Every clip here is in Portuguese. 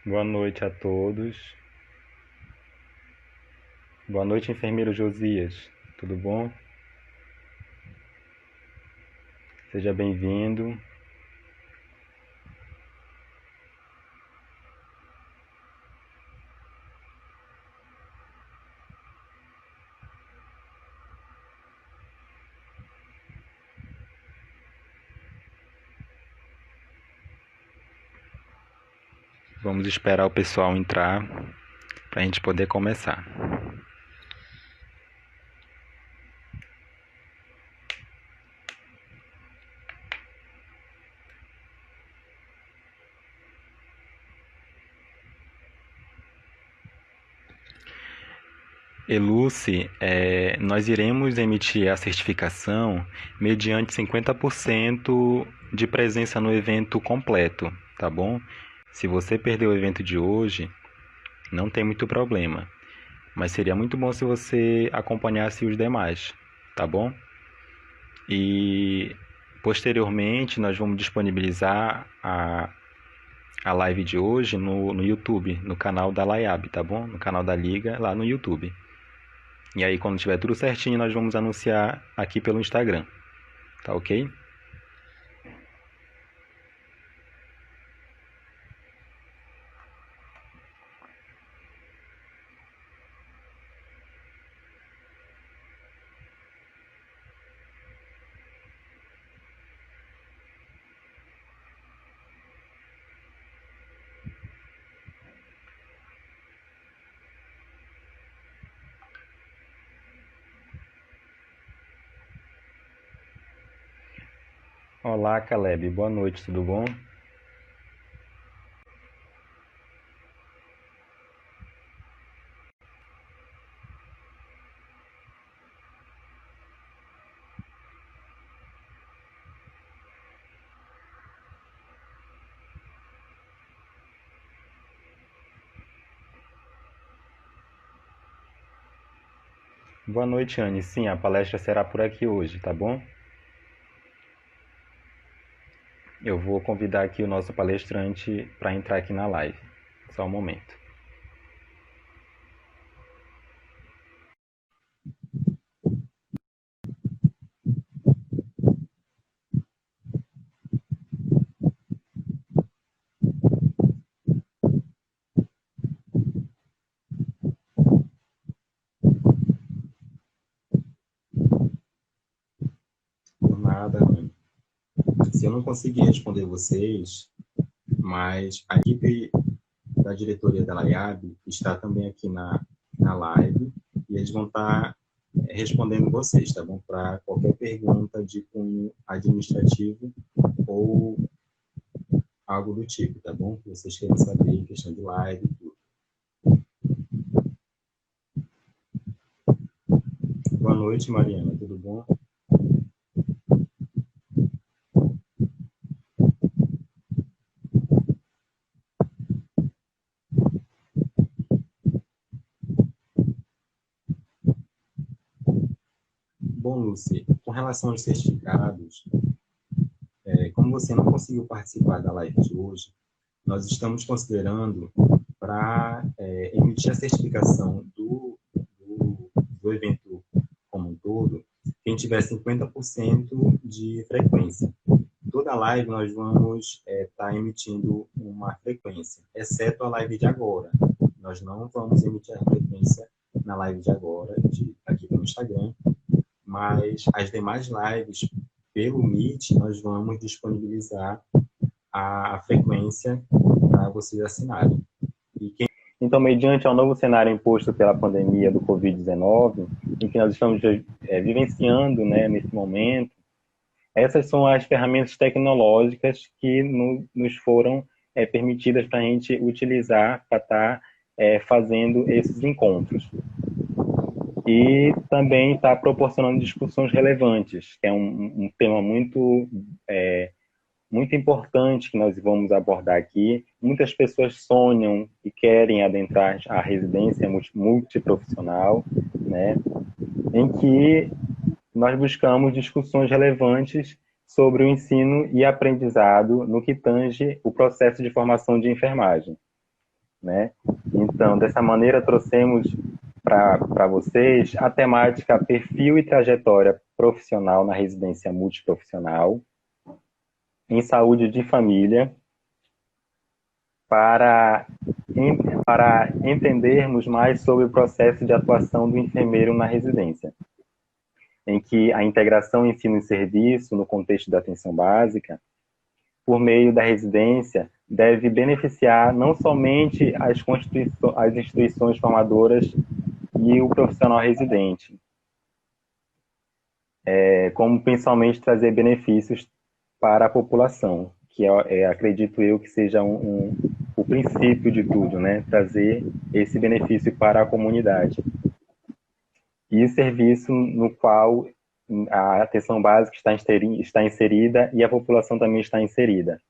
Boa noite a todos. Boa noite, enfermeiro Josias. Tudo bom? Seja bem-vindo. Vamos esperar o pessoal entrar para a gente poder começar. Eluce, nós iremos emitir a certificação mediante 50% de presença no evento completo, tá bom? Se você perdeu o evento de hoje, não tem muito problema, mas seria muito bom se você acompanhasse os demais, tá bom? E posteriormente nós vamos disponibilizar a live de hoje no YouTube, no canal da Layab, tá bom? No canal da Liga, lá no YouTube. E aí, quando tiver tudo certinho, nós vamos anunciar aqui pelo Instagram. Tá ok? Olá, Caleb. Boa noite, tudo bom? Boa noite, Anne. Sim, a palestra será por aqui hoje, tá bom? Eu vou convidar aqui o nosso palestrante para entrar aqui na live. Só um momento. Por nada, Anne. Se eu não conseguir responder vocês, mas a equipe da diretoria da LAIAB está também aqui na live e eles vão estar respondendo vocês, tá bom? Para qualquer pergunta de cunho administrativo ou algo do tipo, tá bom? Que vocês querem saber em questão de live e tudo. Boa noite, Mariana, tudo bom? Bom, Lucy, com relação aos certificados, como você não conseguiu participar da live de hoje, nós estamos considerando para emitir a certificação do evento como um todo, quem tiver 50% de frequência. Toda live nós vamos estar emitindo uma frequência, exceto a live de agora. Nós não vamos emitir a frequência na live de agora, aqui no Instagram, mas as demais lives pelo Meet nós vamos disponibilizar a frequência para vocês assinarem. Então, mediante ao novo cenário imposto pela pandemia do Covid-19, em que nós estamos vivenciando, né, nesse momento, essas são as ferramentas tecnológicas que nos foram permitidas para a gente utilizar para estar fazendo esses encontros. E também está proporcionando discussões relevantes, que é um tema muito importante que nós vamos abordar aqui. Muitas pessoas sonham e querem adentrar a residência multiprofissional, né, em que nós buscamos discussões relevantes sobre o ensino e aprendizado no que tange o processo de formação de enfermagem. né? Então, dessa maneira, trouxemos para vocês a temática perfil e trajetória profissional na residência multiprofissional em saúde de família, para, para entendermos mais sobre o processo de atuação do enfermeiro na residência, em que a integração ensino e serviço, no contexto da atenção básica, por meio da residência, deve beneficiar não somente as instituições formadoras e o profissional residente, como principalmente trazer benefícios para a população, que acredito eu que seja o princípio de tudo, né? Trazer esse benefício para a comunidade. E o serviço no qual a atenção básica está inserida e a população também está inserida,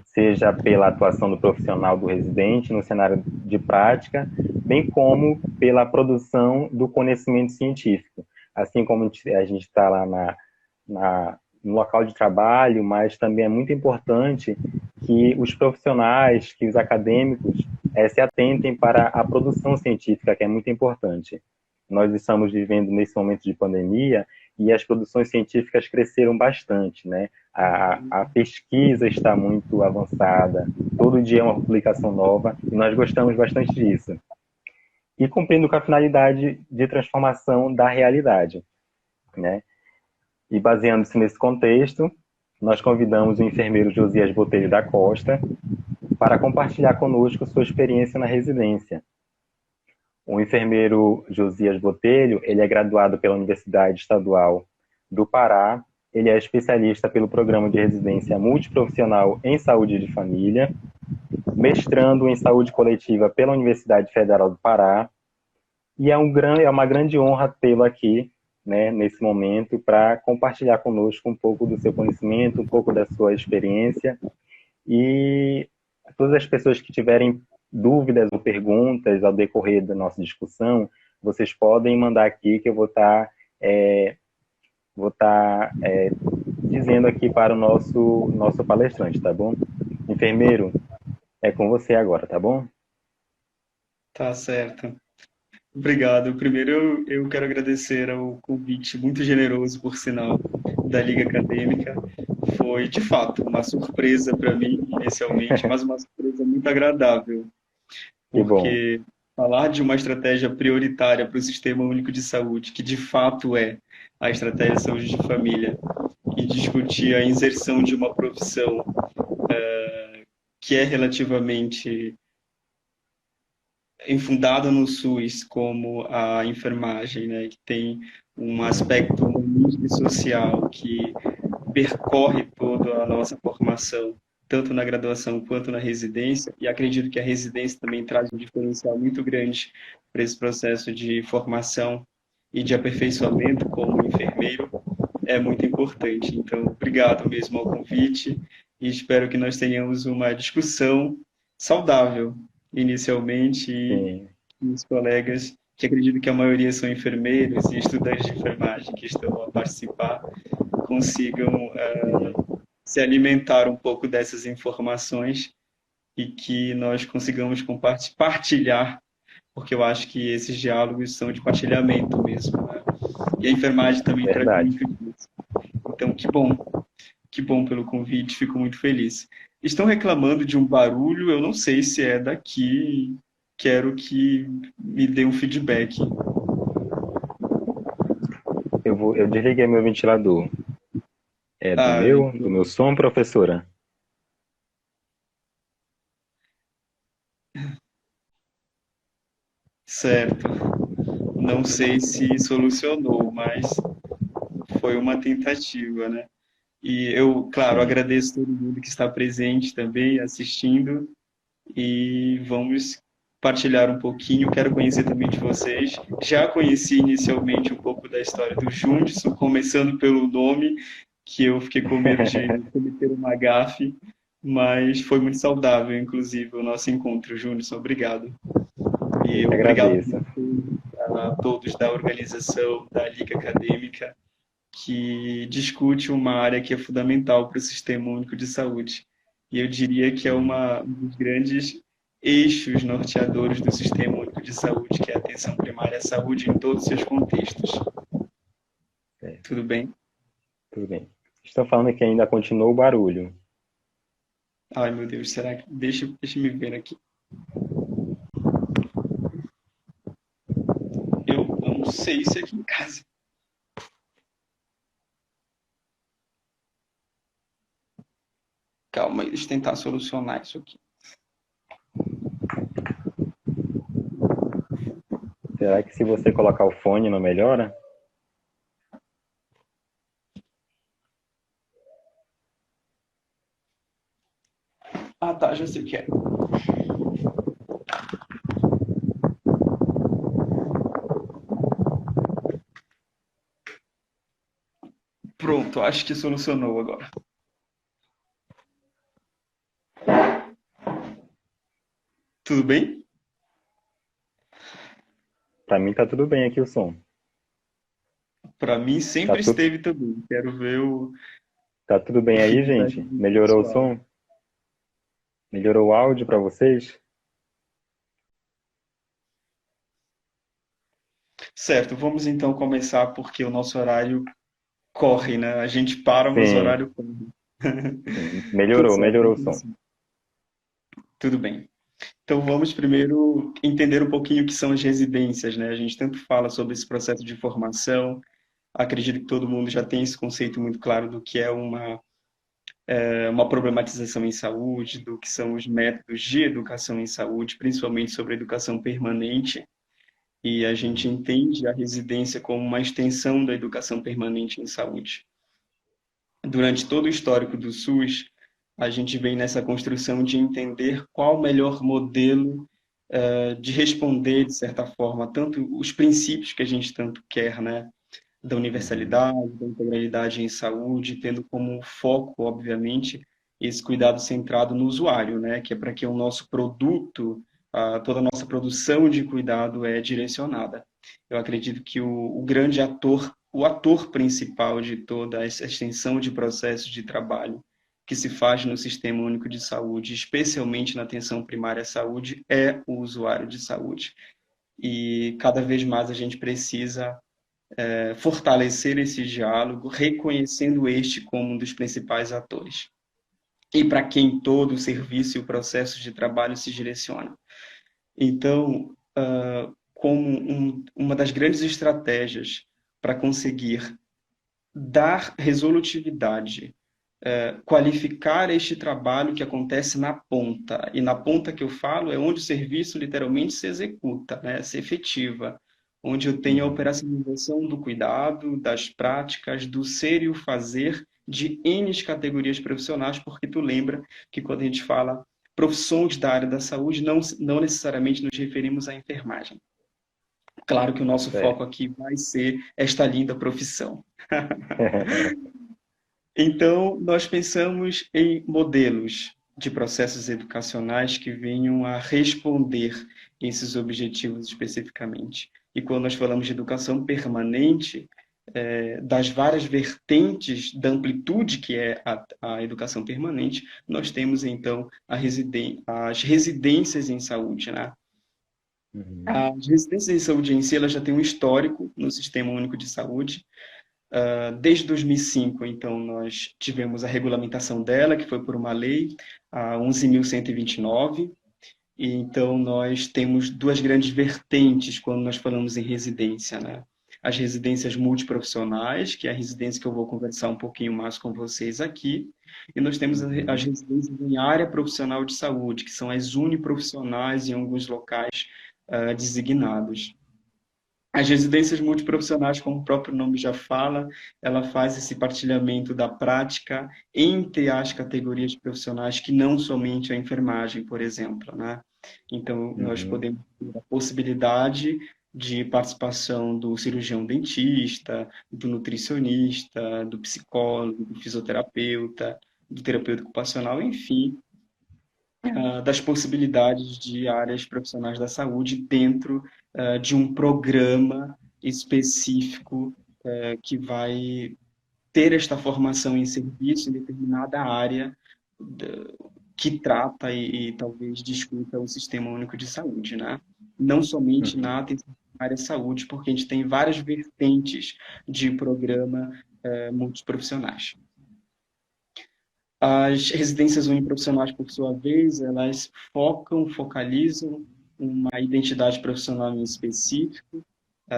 seja pela atuação do profissional do residente no cenário de prática, bem como pela produção do conhecimento científico, assim como a gente está lá no local de trabalho, mas também é muito importante que os profissionais, que os acadêmicos se atentem para a produção científica, que é muito importante. Nós estamos vivendo nesse momento de pandemia e as produções científicas cresceram bastante, né? A pesquisa está muito avançada, todo dia é uma publicação nova e nós gostamos bastante disso. E cumprindo com a finalidade de transformação da realidade, né? E baseando-se nesse contexto, nós convidamos o enfermeiro Josias Botelho da Costa para compartilhar conosco sua experiência na residência. O enfermeiro Josias Botelho, ele é graduado pela Universidade Estadual do Pará, ele é especialista pelo Programa de Residência Multiprofissional em Saúde de Família, mestrando em Saúde Coletiva pela Universidade Federal do Pará, e é uma grande honra tê-lo aqui, né, nesse momento, para compartilhar conosco um pouco do seu conhecimento, um pouco da sua experiência, e todas as pessoas que tiverem dúvidas ou perguntas ao decorrer da nossa discussão, vocês podem mandar aqui que eu vou estar dizendo aqui para o nosso palestrante, tá bom? Enfermeiro, é com você agora, tá bom? Tá certo. Obrigado. Primeiro, eu quero agradecer ao convite muito generoso, por sinal, da Liga Acadêmica. Foi, de fato, uma surpresa para mim, inicialmente, mas uma surpresa muito agradável, Que bom. porque falar de uma estratégia prioritária para o Sistema Único de Saúde, que de fato é a estratégia de saúde de família, e discutir a inserção de uma profissão que é relativamente enfundada no SUS, como a enfermagem, né, que tem um aspecto humanista e social que percorre toda a nossa formação, tanto na graduação quanto na residência, e acredito que a residência também traz um diferencial muito grande para esse processo de formação e de aperfeiçoamento como enfermeiro, é muito importante. Então, obrigado mesmo ao convite e espero que nós tenhamos uma discussão saudável inicialmente e Sim, os colegas, que acredito que a maioria são enfermeiros e estudantes de enfermagem que estão a participar, consigam sim. se alimentar um pouco dessas informações e que nós consigamos partilhar, porque eu acho que esses diálogos são de partilhamento mesmo, né? E a enfermagem também traz Verdade. muito disso. Então, que bom pelo convite, fico muito feliz. Estão reclamando de um barulho, eu não sei se é daqui, quero que me dê um feedback. Eu desliguei meu ventilador. É do Ah, meu som, professora? certo. Não sei se solucionou, mas foi uma tentativa, né? E eu, claro, Sim. agradeço todo mundo que está presente também, assistindo, e vamos partilhar um pouquinho. Quero conhecer também de vocês. Já conheci inicialmente um pouco da história do Jundson, começando pelo nome, que eu fiquei com medo de cometer uma gafe, mas foi muito saudável, inclusive, o nosso encontro, Jundson. Obrigado. Eu E que obrigado agradeço. a todos da organização, da Liga Acadêmica, que discute uma área que é fundamental para o Sistema Único de Saúde. E eu diria que é um dos grandes eixos norteadores do Sistema Único de Saúde, que é a atenção primária à saúde em todos os seus contextos. É, Tudo bem? tudo bem. Estão falando que ainda continua o barulho. Ai, meu Deus, será que... Deixa me ver aqui. Eu não sei se aqui em casa. Calma, deixa eu tentar solucionar isso aqui. Será que se você colocar o fone não melhora? Ah, tá, já sei o que é. Pronto, acho que solucionou agora. Tudo bem? Para mim tá tudo bem aqui o som. Para mim Tá, sempre esteve também. Quero ver tá tudo o bem aí, feedback gente? do Melhorou o pessoal. som? Melhorou o áudio para vocês? Certo, vamos então começar porque o nosso horário corre, né? A gente para, mas o Sim, horário corre. sim. Tudo Melhorou, certo, melhorou o então som. sim. Tudo bem. Então vamos primeiro entender um pouquinho o que são as residências, né? A gente tanto fala sobre esse processo de formação. Acredito que todo mundo já tem esse conceito muito claro do que é uma problematização em saúde, do que são os métodos de educação em saúde, principalmente sobre a educação permanente. E a gente entende a residência como uma extensão da educação permanente em saúde. Durante todo o histórico do SUS, a gente vem nessa construção de entender qual o melhor modelo de responder, de certa forma, tanto os princípios que a gente tanto quer, né? Da Uhum. universalidade, da integralidade em saúde, tendo como foco, obviamente, esse cuidado centrado no usuário, né? Que é para que o nosso produto, toda a nossa produção de cuidado é direcionada. Eu acredito que o grande ator, o ator principal de toda essa extensão de processos de trabalho que se faz no Sistema Único de Saúde, especialmente na atenção primária à saúde, é o usuário de saúde. E cada vez mais a gente precisa fortalecer esse diálogo, reconhecendo este como um dos principais atores. E para quem todo o serviço e o processo de trabalho se direciona. Então, como uma das grandes estratégias para conseguir dar resolutividade, qualificar este trabalho que acontece na ponta. E na ponta que eu falo é onde o serviço literalmente se executa, né? Se efetiva, onde eu tenho a Uhum. operacionalização do cuidado, das práticas, do ser e o fazer de N categorias profissionais, porque tu lembra que quando a gente fala profissões da área da saúde, não necessariamente nos referimos à enfermagem. Claro que o nosso foco Certo. aqui vai ser esta linda profissão. Então, nós pensamos em modelos de processos educacionais que venham a responder esses objetivos especificamente. E quando nós falamos de educação permanente, das várias vertentes da amplitude que é a educação permanente, nós temos então as residências em saúde, né? Uhum. As residências em saúde em si, elas já têm um histórico no Sistema Único de Saúde. Desde 2005, então, nós tivemos a regulamentação dela, que foi por uma lei, a 11.129, e então nós temos duas grandes vertentes quando nós falamos em residência, né? As residências multiprofissionais, que é a residência que eu vou conversar um pouquinho mais com vocês aqui, e nós temos as Uhum. residências em área profissional de saúde, que são as uniprofissionais em alguns locais designados. As residências multiprofissionais, como o próprio nome já fala, ela faz esse partilhamento da prática entre as categorias profissionais que não somente a enfermagem, por exemplo, né? Então, nós Uhum. podemos ter a possibilidade de participação do cirurgião dentista, do nutricionista, do psicólogo, do fisioterapeuta, do terapeuta ocupacional, enfim, das possibilidades de áreas profissionais da saúde dentro de um programa específico que vai ter esta formação em serviço em determinada área que trata e talvez discuta o Sistema Único de Saúde, né? Não somente na atenção primária à saúde, porque a gente tem várias vertentes de programa multiprofissionais. As residências uniprofissionais, por sua vez, elas focalizam uma identidade profissional em específico,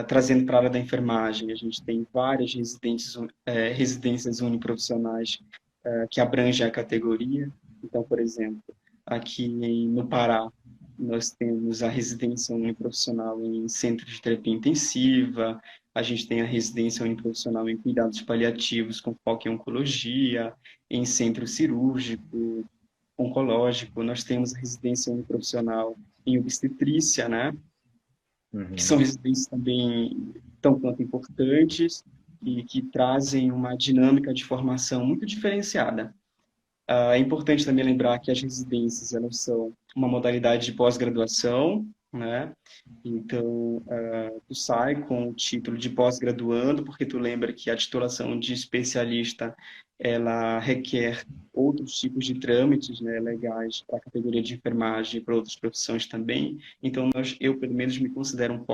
trazendo para a área da enfermagem. A gente tem várias residências uniprofissionais que abrangem a categoria. Então, por exemplo, aqui no Pará, nós temos a residência uniprofissional em centro de terapia intensiva, a gente tem a residência uniprofissional em cuidados paliativos com foco em oncologia, em centro cirúrgico, oncológico, nós temos a residência uniprofissional em obstetrícia, né? Que são residências também tão quanto importantes e que trazem uma dinâmica de formação muito diferenciada. É importante também lembrar que as residências elas são uma modalidade de pós-graduação, né? Então, tu sai com o título de pós-graduando, porque tu lembra que a titulação de especialista ela requer outros tipos de trâmites, né, legais para a categoria de enfermagem e para outras profissões também. Então, eu, pelo menos, me considero um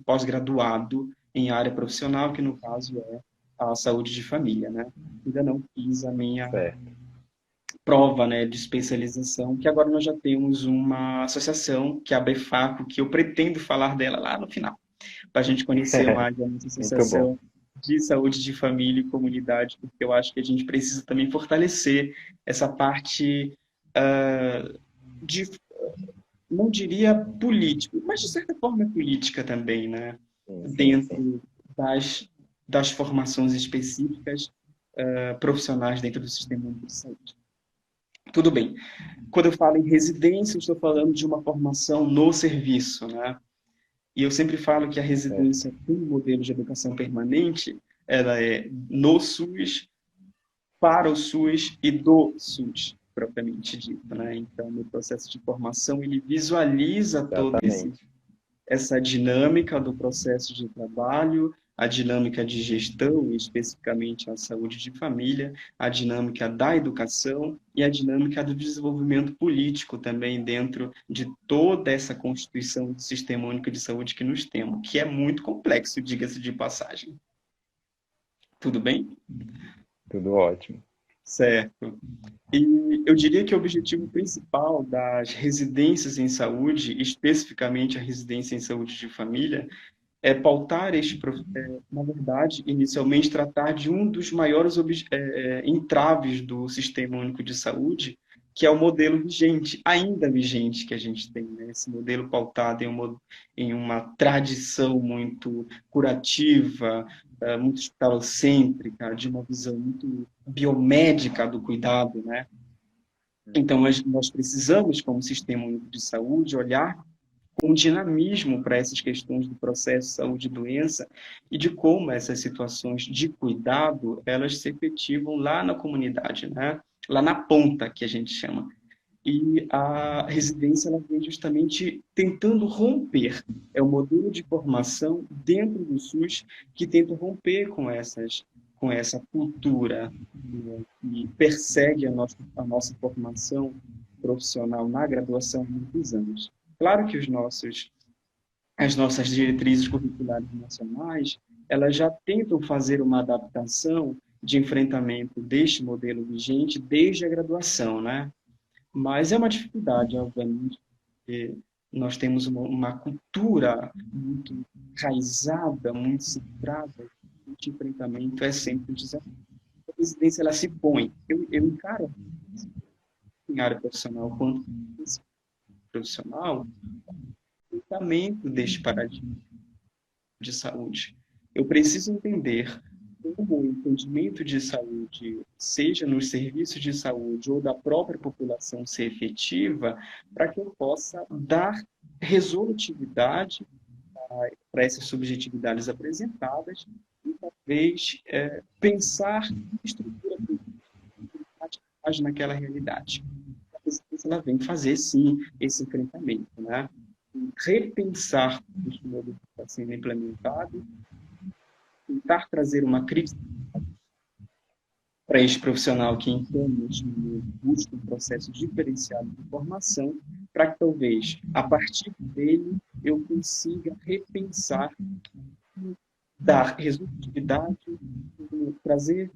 pós-graduado em área profissional, que no caso é a saúde de família, né? Ainda não fiz a minha prova, né, de especialização, que agora nós já temos uma associação, que é a BEFACO, que eu pretendo falar dela lá no final, para a gente conhecer mais a nossa associação de saúde de família e comunidade, porque eu acho que a gente precisa também fortalecer essa parte de, não diria político, mas de certa forma é política também, né? Dentro das formações específicas profissionais dentro do sistema único de saúde. Tudo bem. Quando eu falo em residência, eu estou falando de uma formação no serviço, né? E eu sempre falo que a residência tem um modelo de educação permanente, ela é no SUS, para o SUS e do SUS, propriamente dito, né? Então, no processo de formação, ele visualiza toda essa dinâmica do processo de trabalho, a dinâmica de gestão, especificamente a saúde de família, a dinâmica da educação e a dinâmica do desenvolvimento político também dentro de toda essa constituição do Sistema Único de Saúde que nós temos, que é muito complexo, diga-se de passagem. Tudo bem? Tudo ótimo. Certo. E eu diria que o objetivo principal das residências em saúde, especificamente a residência em saúde de família, é pautar na verdade, inicialmente tratar de um dos maiores entraves do Sistema Único de Saúde, que é o modelo vigente, ainda vigente que a gente tem, né? Esse modelo pautado em uma tradição muito curativa, muito hospitalocêntrica, de uma visão muito biomédica do cuidado, né? Então, nós precisamos, como Sistema Único de Saúde, olhar com dinamismo para essas questões do processo saúde e doença e de como essas situações de cuidado, elas se efetivam lá na comunidade, né? Lá na ponta, que a gente chama. E a residência ela vem justamente tentando romper. É um modelo de formação dentro do SUS que tenta romper com essa cultura, né, que persegue a nossa formação profissional na graduação há muitos anos. Claro que as nossas diretrizes curriculares nacionais, elas já tentam fazer uma adaptação de enfrentamento deste modelo vigente desde a graduação, né? Mas é uma dificuldade, obviamente, porque nós temos uma cultura muito enraizada, muito centrada, de enfrentamento é sempre um desafio. A residência, ela se põe, eu encaro em área profissional quanto profissional, o enfrentamento deste paradigma de saúde. Eu preciso entender como o entendimento de saúde, seja nos serviços de saúde ou da própria população ser efetiva, para que eu possa dar resolutividade para essas subjetividades apresentadas e talvez pensar em estrutura política naquela realidade. A residência ela vem fazer, sim, esse enfrentamento, né? Repensar o modelo que está sendo implementado, tentar trazer uma crítica para este profissional que entramos busca um processo diferenciado de formação, para que talvez, a partir dele, eu consiga repensar, dar resultatividade, trazer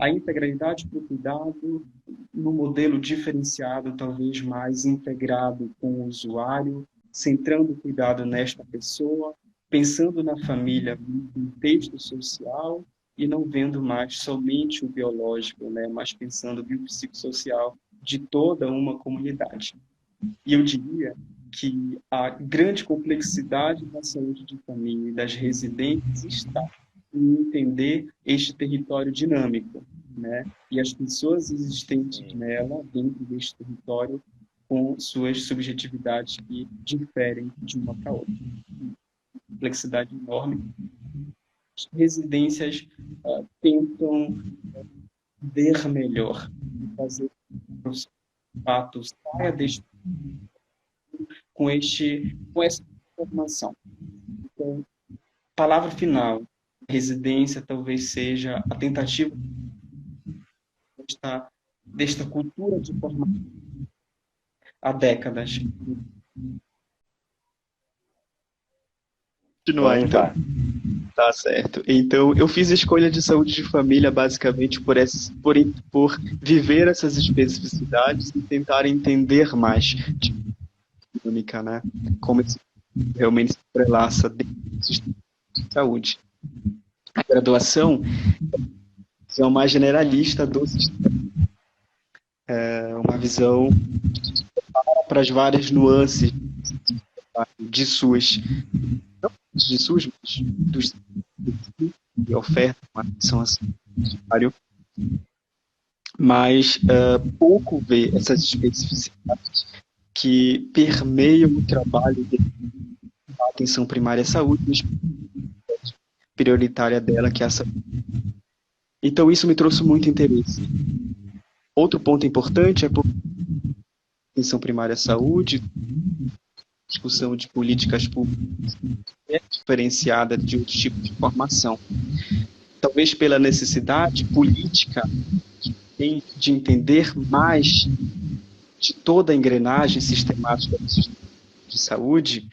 a integralidade para o cuidado no modelo diferenciado, talvez mais integrado com o usuário, centrando o cuidado nesta pessoa, pensando na família no contexto social e não vendo mais somente o biológico, né, mas pensando o biopsicossocial de toda uma comunidade. E eu diria que a grande complexidade da saúde de família e das residências está em entender este território dinâmico, né? E as pessoas existentes nela, dentro deste território, com suas subjetividades que diferem de uma para outra. Complexidade enorme. As residências tentam ver melhor, fazer os fatos saia deste com essa informação. Então, palavra final, residência talvez seja a tentativa desta cultura de formação há décadas. Continuar, então. Tá certo. Então, eu fiz a escolha de saúde de família basicamente por viver essas especificidades e tentar entender mais de dinâmica, né? Como isso realmente se entrelaça dentro do sistema de saúde. A graduação é uma generalista do sistema. É uma visão para as várias nuances de SUS. Não de SUS, mas dos de oferta, uma atenção assim, mas pouco vê essas especificidades que permeiam o trabalho da atenção primária à saúde, prioritária dela, que é a saúde. Então, isso me trouxe muito interesse. Outro ponto importante é a atenção primária à saúde, discussão de políticas públicas é diferenciada de outros tipos de formação. Talvez pela necessidade política que tem de entender mais de toda a engrenagem sistemática do sistema de saúde,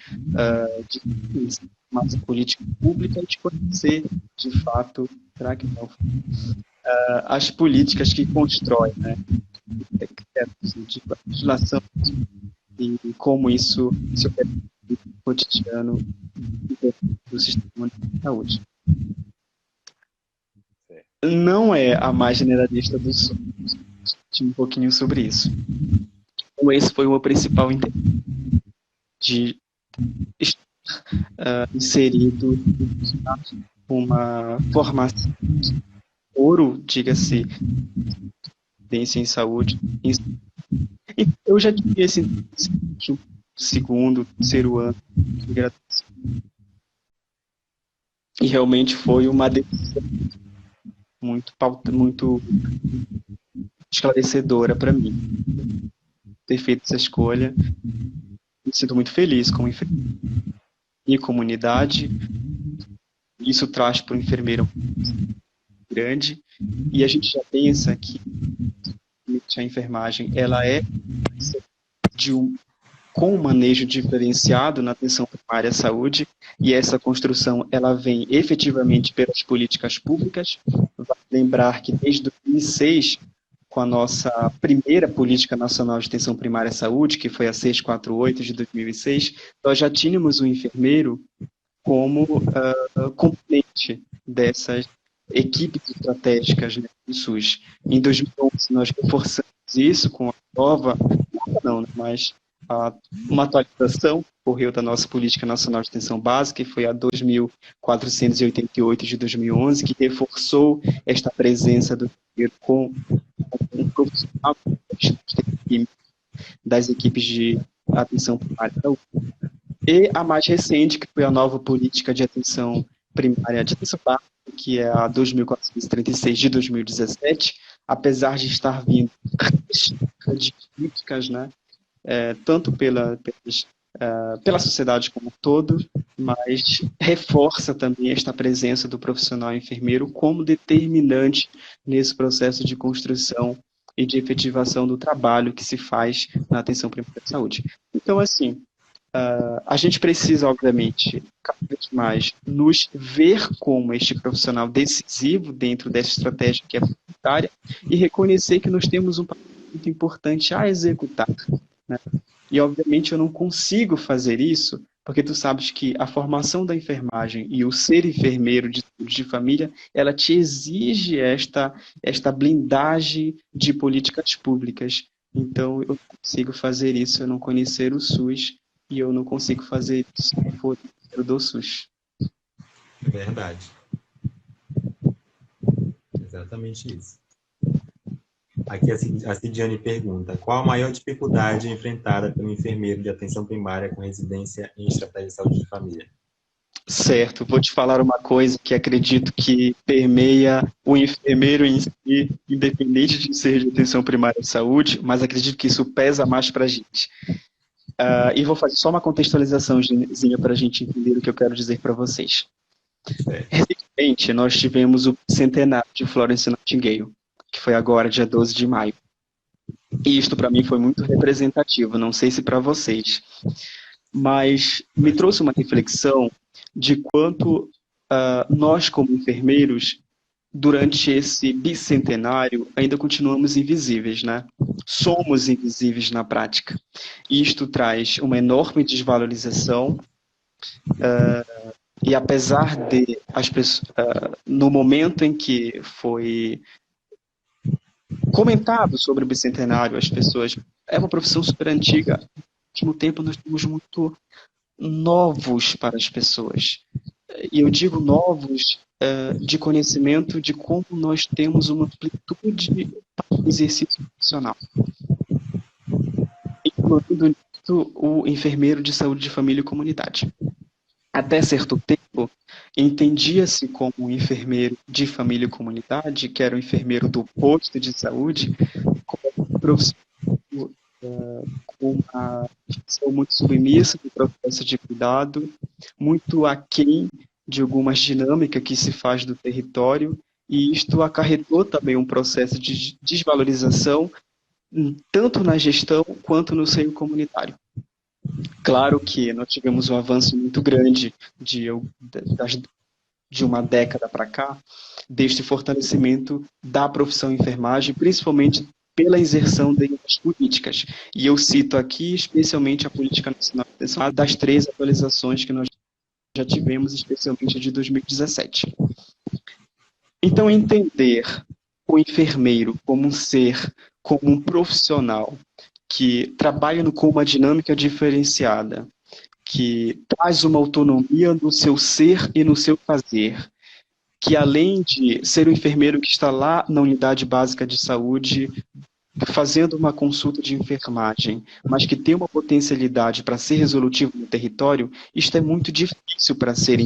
de mais a política pública e de conhecer, de fato, será que não? As políticas que constroem, né? De legislação e como isso se opera no cotidiano do sistema de saúde. Não é a mais generalista do Sul. Um pouquinho sobre isso. Então, esse foi o meu principal interesse de estar inserido uma formação ouro, diga-se, residência em saúde. Eu já tive esse segundo, terceiro ano de graduação. E realmente foi uma decisão muito esclarecedora para mim. Ter feito essa escolha, me sinto muito feliz como enfermeiro. E comunidade, isso traz para o enfermeiro grande, e a gente já pensa que a enfermagem ela é com um manejo diferenciado na atenção primária à saúde, e essa construção ela vem efetivamente pelas políticas públicas. Vale lembrar que desde 2006, com a nossa primeira Política Nacional de Atenção Primária à Saúde, que foi a 648 de 2006, nós já tínhamos o enfermeiro como componente dessas equipes estratégicas, né, do SUS. Em 2011, nós reforçamos isso com a uma atualização que ocorreu da nossa Política Nacional de Atenção Básica, que foi a 2488 de 2011, que reforçou esta presença do enfermeiro com um profissional das equipes de atenção primária da saúde. E a mais recente, que foi a nova Política de Atenção Primária de Atenção Básica, que é a 2436 de 2017, apesar de estar vindo de críticas, né, tanto pelas pela sociedade como um todo, mas reforça também esta presença do profissional enfermeiro como determinante nesse processo de construção e de efetivação do trabalho que se faz na atenção primária de saúde. Então, assim, a gente precisa, obviamente, cada vez mais nos ver como este profissional decisivo dentro dessa estratégia que é prioritária e reconhecer que nós temos um papel muito importante a executar, né? E, obviamente, eu não consigo fazer isso porque tu sabes que a formação da enfermagem e o ser enfermeiro de família, ela te exige esta blindagem de políticas públicas. Então, eu não consigo fazer isso, eu não conhecer o SUS, e eu não consigo fazer isso se não for do SUS. É verdade. Exatamente isso. Aqui a Cidiane pergunta: qual a maior dificuldade enfrentada pelo enfermeiro de atenção primária com residência em estratégia de saúde de família? Certo, vou te falar uma coisa que acredito que permeia o enfermeiro em si, independente de ser de atenção primária de saúde, mas acredito que isso pesa mais para a gente. E vou fazer só uma contextualizaçãozinha para a gente entender o que eu quero dizer para vocês. Recentemente, nós tivemos o centenário de Florence Nightingale, que foi agora, dia 12 de maio. E isto, para mim, foi muito representativo, não sei se para vocês, mas me trouxe uma reflexão de quanto nós, como enfermeiros, durante esse bicentenário, ainda continuamos invisíveis, né? Somos invisíveis na prática. E isto traz uma enorme desvalorização, e apesar de as pessoas, no momento em que foi comentado sobre o bicentenário, as pessoas, é uma profissão super antiga, ao mesmo tempo nós somos muito novos para as pessoas. E eu digo novos de conhecimento de como nós temos uma amplitude para o exercício profissional. Incluindo o enfermeiro de saúde de família e comunidade. Até certo tempo, entendia-se como um enfermeiro de família e comunidade, que era o enfermeiro do posto de saúde, como um profissional com uma função muito submissa do processo de cuidado, muito aquém de algumas dinâmicas que se faz do território, e isto acarretou também um processo de desvalorização, tanto na gestão quanto no seio comunitário. Claro que nós tivemos um avanço muito grande de uma década para cá, deste fortalecimento da profissão enfermagem, principalmente pela inserção das políticas. E eu cito aqui especialmente a Política Nacional de Atenção, das 3 atualizações que nós já tivemos, especialmente de 2017. Então, entender o enfermeiro como um ser, como um profissional que trabalha com uma dinâmica diferenciada, que traz uma autonomia no seu ser e no seu fazer, que além de ser o enfermeiro que está lá na unidade básica de saúde, fazendo uma consulta de enfermagem, mas que tem uma potencialidade para ser resolutivo no território, isto é muito difícil para ser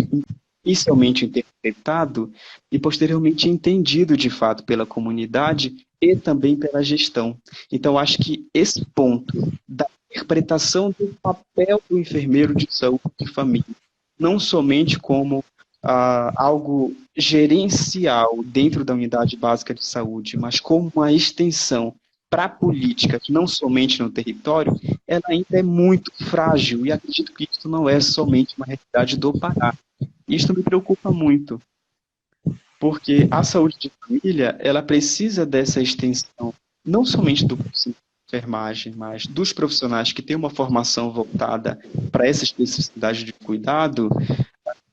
inicialmente interpretado e posteriormente entendido de fato pela comunidade e também pela gestão. Então, acho que esse ponto da interpretação do papel do enfermeiro de saúde de família, não somente como algo gerencial dentro da unidade básica de saúde, mas como uma extensão para a política, não somente no território, ela ainda é muito frágil, e acredito que isso não é somente uma realidade do Pará. Isto me preocupa muito, porque a saúde de família, ela precisa dessa extensão, não somente do profissional de enfermagem, mas dos profissionais que têm uma formação voltada para essa especificidade de cuidado,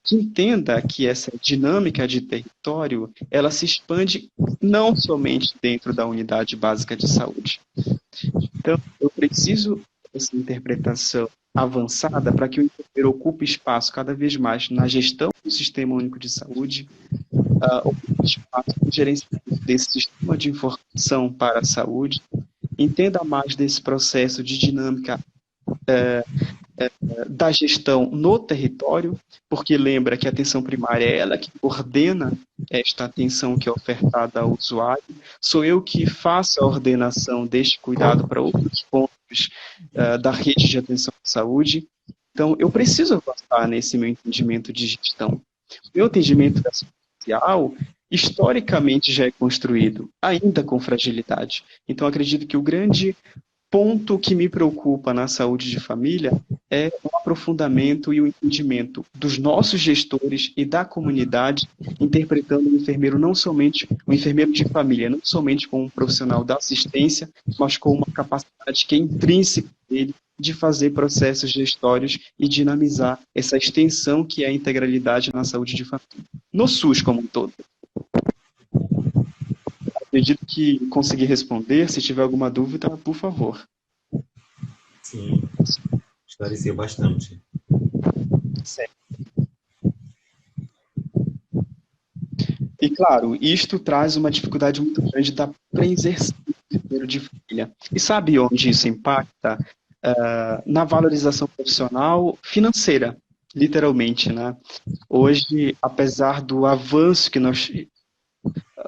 que entenda que essa dinâmica de território, ela se expande não somente dentro da unidade básica de saúde. Então, eu preciso dessa interpretação avançada para que o enfermeiro ocupe espaço cada vez mais na gestão do Sistema Único de Saúde, ocupe espaço no gerenciamento desse sistema de informação para a saúde, entenda mais desse processo de dinâmica da gestão no território, porque lembra que a atenção primária é ela que coordena esta atenção que é ofertada ao usuário, sou eu que faço a ordenação deste cuidado para outros pontos da rede de atenção à saúde. Então, eu preciso avançar nesse meu entendimento de gestão. O meu entendimento da saúde social, historicamente, já é construído, ainda com fragilidade. Então, acredito que o grande ponto que me preocupa na saúde de família é o aprofundamento e o entendimento dos nossos gestores e da comunidade, interpretando o enfermeiro não somente, o enfermeiro de família, não somente como um profissional da assistência, mas com uma capacidade que é intrínseca dele de fazer processos gestórios e dinamizar essa extensão que é a integralidade na saúde de família. No SUS como um todo. Acredito que consegui responder. Se tiver alguma dúvida, por favor. Sim, esclareceu bastante. Certo. E, claro, isto traz uma dificuldade muito grande da preservação do enfermeiro de família. E sabe onde isso impacta? Na valorização profissional financeira, literalmente, né? Hoje, apesar do avanço que nós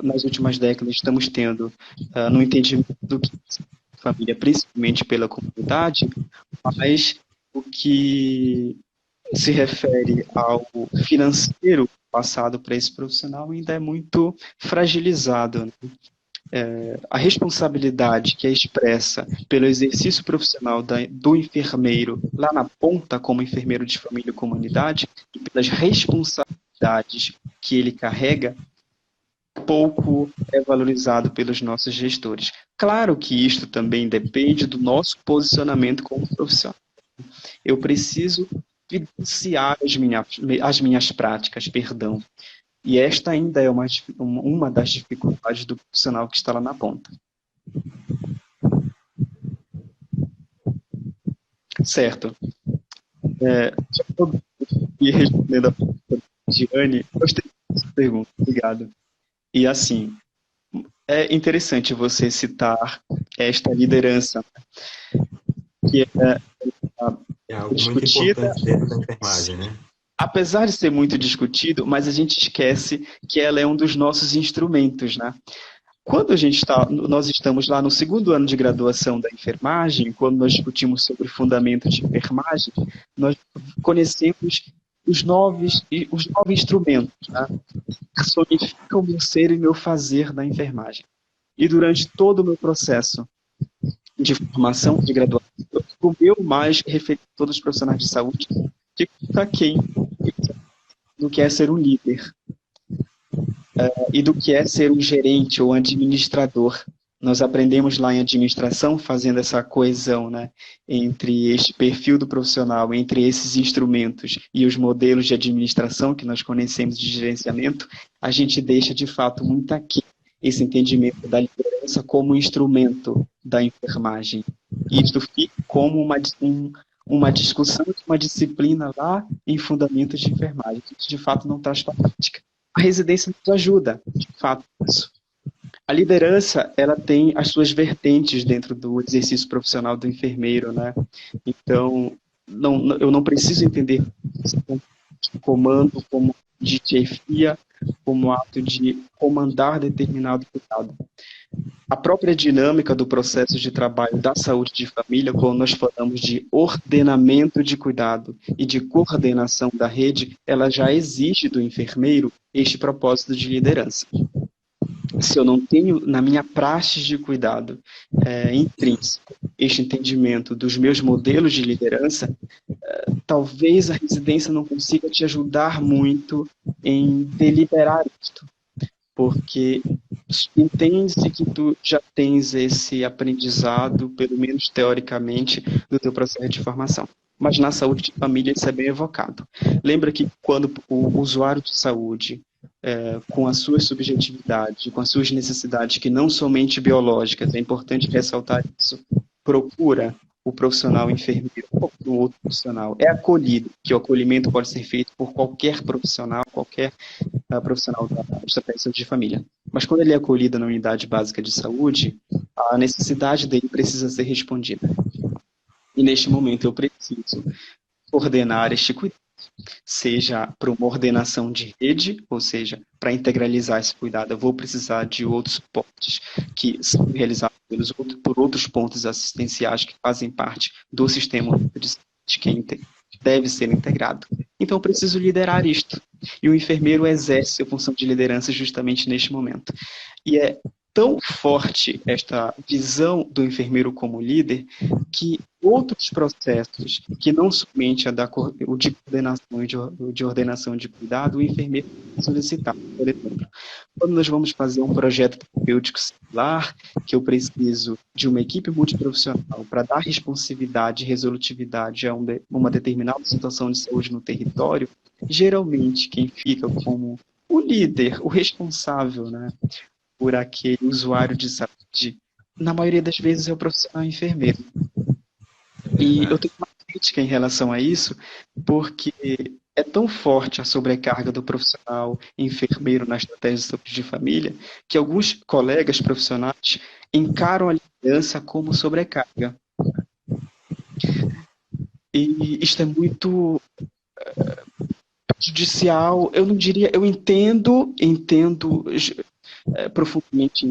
nas últimas décadas estamos tendo no entendimento do que é família, principalmente pela comunidade, mas o que se refere ao financeiro passado para esse profissional ainda é muito fragilizado, né? A responsabilidade que é expressa pelo exercício profissional do enfermeiro lá na ponta, como enfermeiro de família e comunidade, e pelas responsabilidades que ele carrega, pouco é valorizado pelos nossos gestores. Claro que isto também depende do nosso posicionamento como profissional. Eu preciso evidenciar as minhas práticas, perdão. E esta ainda é uma das dificuldades do profissional que está lá na ponta. Certo. Já estou respondendo a pergunta de Giane. Gostei dessa pergunta. Obrigado. E assim, é interessante você citar esta liderança, que é algo muito importante dentro da enfermagem, né? Apesar de ser muito discutido, mas a gente esquece que ela é um dos nossos instrumentos, né? Quando nós estamos lá no segundo ano de graduação da enfermagem, quando nós discutimos sobre fundamento de enfermagem, nós conhecemos os novos instrumentos, né? Personificam o meu ser e meu fazer na enfermagem. E durante todo o meu processo de formação, de graduação, o meu mais referido a todos os profissionais de saúde, que para quem do que é ser um líder e do que é ser um gerente ou administrador. Nós aprendemos lá em administração, fazendo essa coesão, né, entre este perfil do profissional, entre esses instrumentos e os modelos de administração que nós conhecemos de gerenciamento, a gente deixa, de fato, muito aqui esse entendimento da liderança como instrumento da enfermagem. Isto fica como uma discussão de uma disciplina lá em fundamentos de enfermagem, que de fato não traz para a prática. A residência nos ajuda, de fato, isso. A liderança, ela tem as suas vertentes dentro do exercício profissional do enfermeiro, né? Então, eu não preciso entender de comando como de chefia, como ato de comandar determinado cuidado. A própria dinâmica do processo de trabalho da saúde de família, quando nós falamos de ordenamento de cuidado e de coordenação da rede, ela já exige do enfermeiro este propósito de liderança. Se eu não tenho na minha praxe de cuidado intrínseco este entendimento dos meus modelos de liderança, talvez a residência não consiga te ajudar muito em deliberar isto, porque entende-se que tu já tens esse aprendizado, pelo menos teoricamente, do teu processo de formação. Mas na saúde de família isso é bem evocado. Lembra que quando o usuário de saúde, com as suas subjetividades, com as suas necessidades, que não somente biológicas, é importante ressaltar isso, procura o profissional enfermeiro ou o outro profissional, é acolhido, que o acolhimento pode ser feito por qualquer profissional da estratégia de família. Mas quando ele é acolhido na unidade básica de saúde, a necessidade dele precisa ser respondida. E neste momento eu preciso ordenar este cuidado seja para uma ordenação de rede, ou seja, para integralizar esse cuidado, eu vou precisar de outros suportes que são realizados por outros pontos assistenciais que fazem parte do sistema de saúde que deve ser integrado. Então, eu preciso liderar isto. E o enfermeiro exerce a função de liderança justamente neste momento. E é tão forte esta visão do enfermeiro como líder que outros processos, que não somente o de coordenação e de ordenação de cuidado, o enfermeiro pode solicitar. Por exemplo, quando nós vamos fazer um projeto terapêutico similar, que eu preciso de uma equipe multiprofissional para dar responsividade e resolutividade a uma determinada situação de saúde no território, geralmente quem fica como o líder, o responsável, né, por aquele usuário de saúde, na maioria das vezes é o profissional enfermeiro. E eu tenho uma crítica em relação a isso, porque é tão forte a sobrecarga do profissional enfermeiro na estratégia de saúde de família, que alguns colegas profissionais encaram a liderança como sobrecarga. E isto é muito prejudicial. Eu não diria, eu entendo profundamente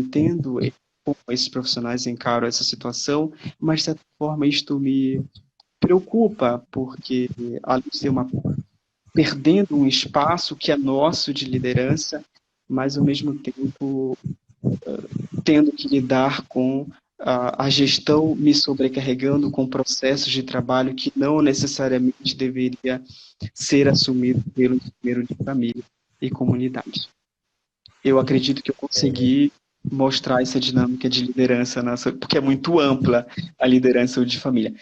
como esses profissionais encaram essa situação, mas de certa forma isto me preocupa, porque além de ser perdendo um espaço que é nosso de liderança, mas ao mesmo tempo tendo que lidar com a gestão me sobrecarregando com processos de trabalho que não necessariamente deveria ser assumido pelo enfermeiro de família e comunidade. Eu acredito que eu consegui mostrar essa dinâmica de liderança, porque é muito ampla a liderança de família.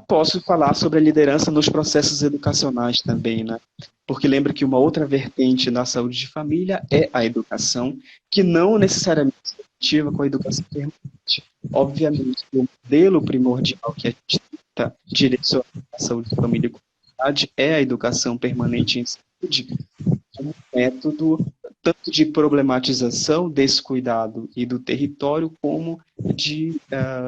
Posso falar sobre a liderança nos processos educacionais também, né? Porque lembra que uma outra vertente na saúde de família é a educação, que não necessariamente se ativa com a educação permanente. Obviamente, o modelo primordial que a gente tenta direcionar a saúde de família e comunidade é a educação permanente em saúde, um método tanto de problematização desse cuidado e do território, como de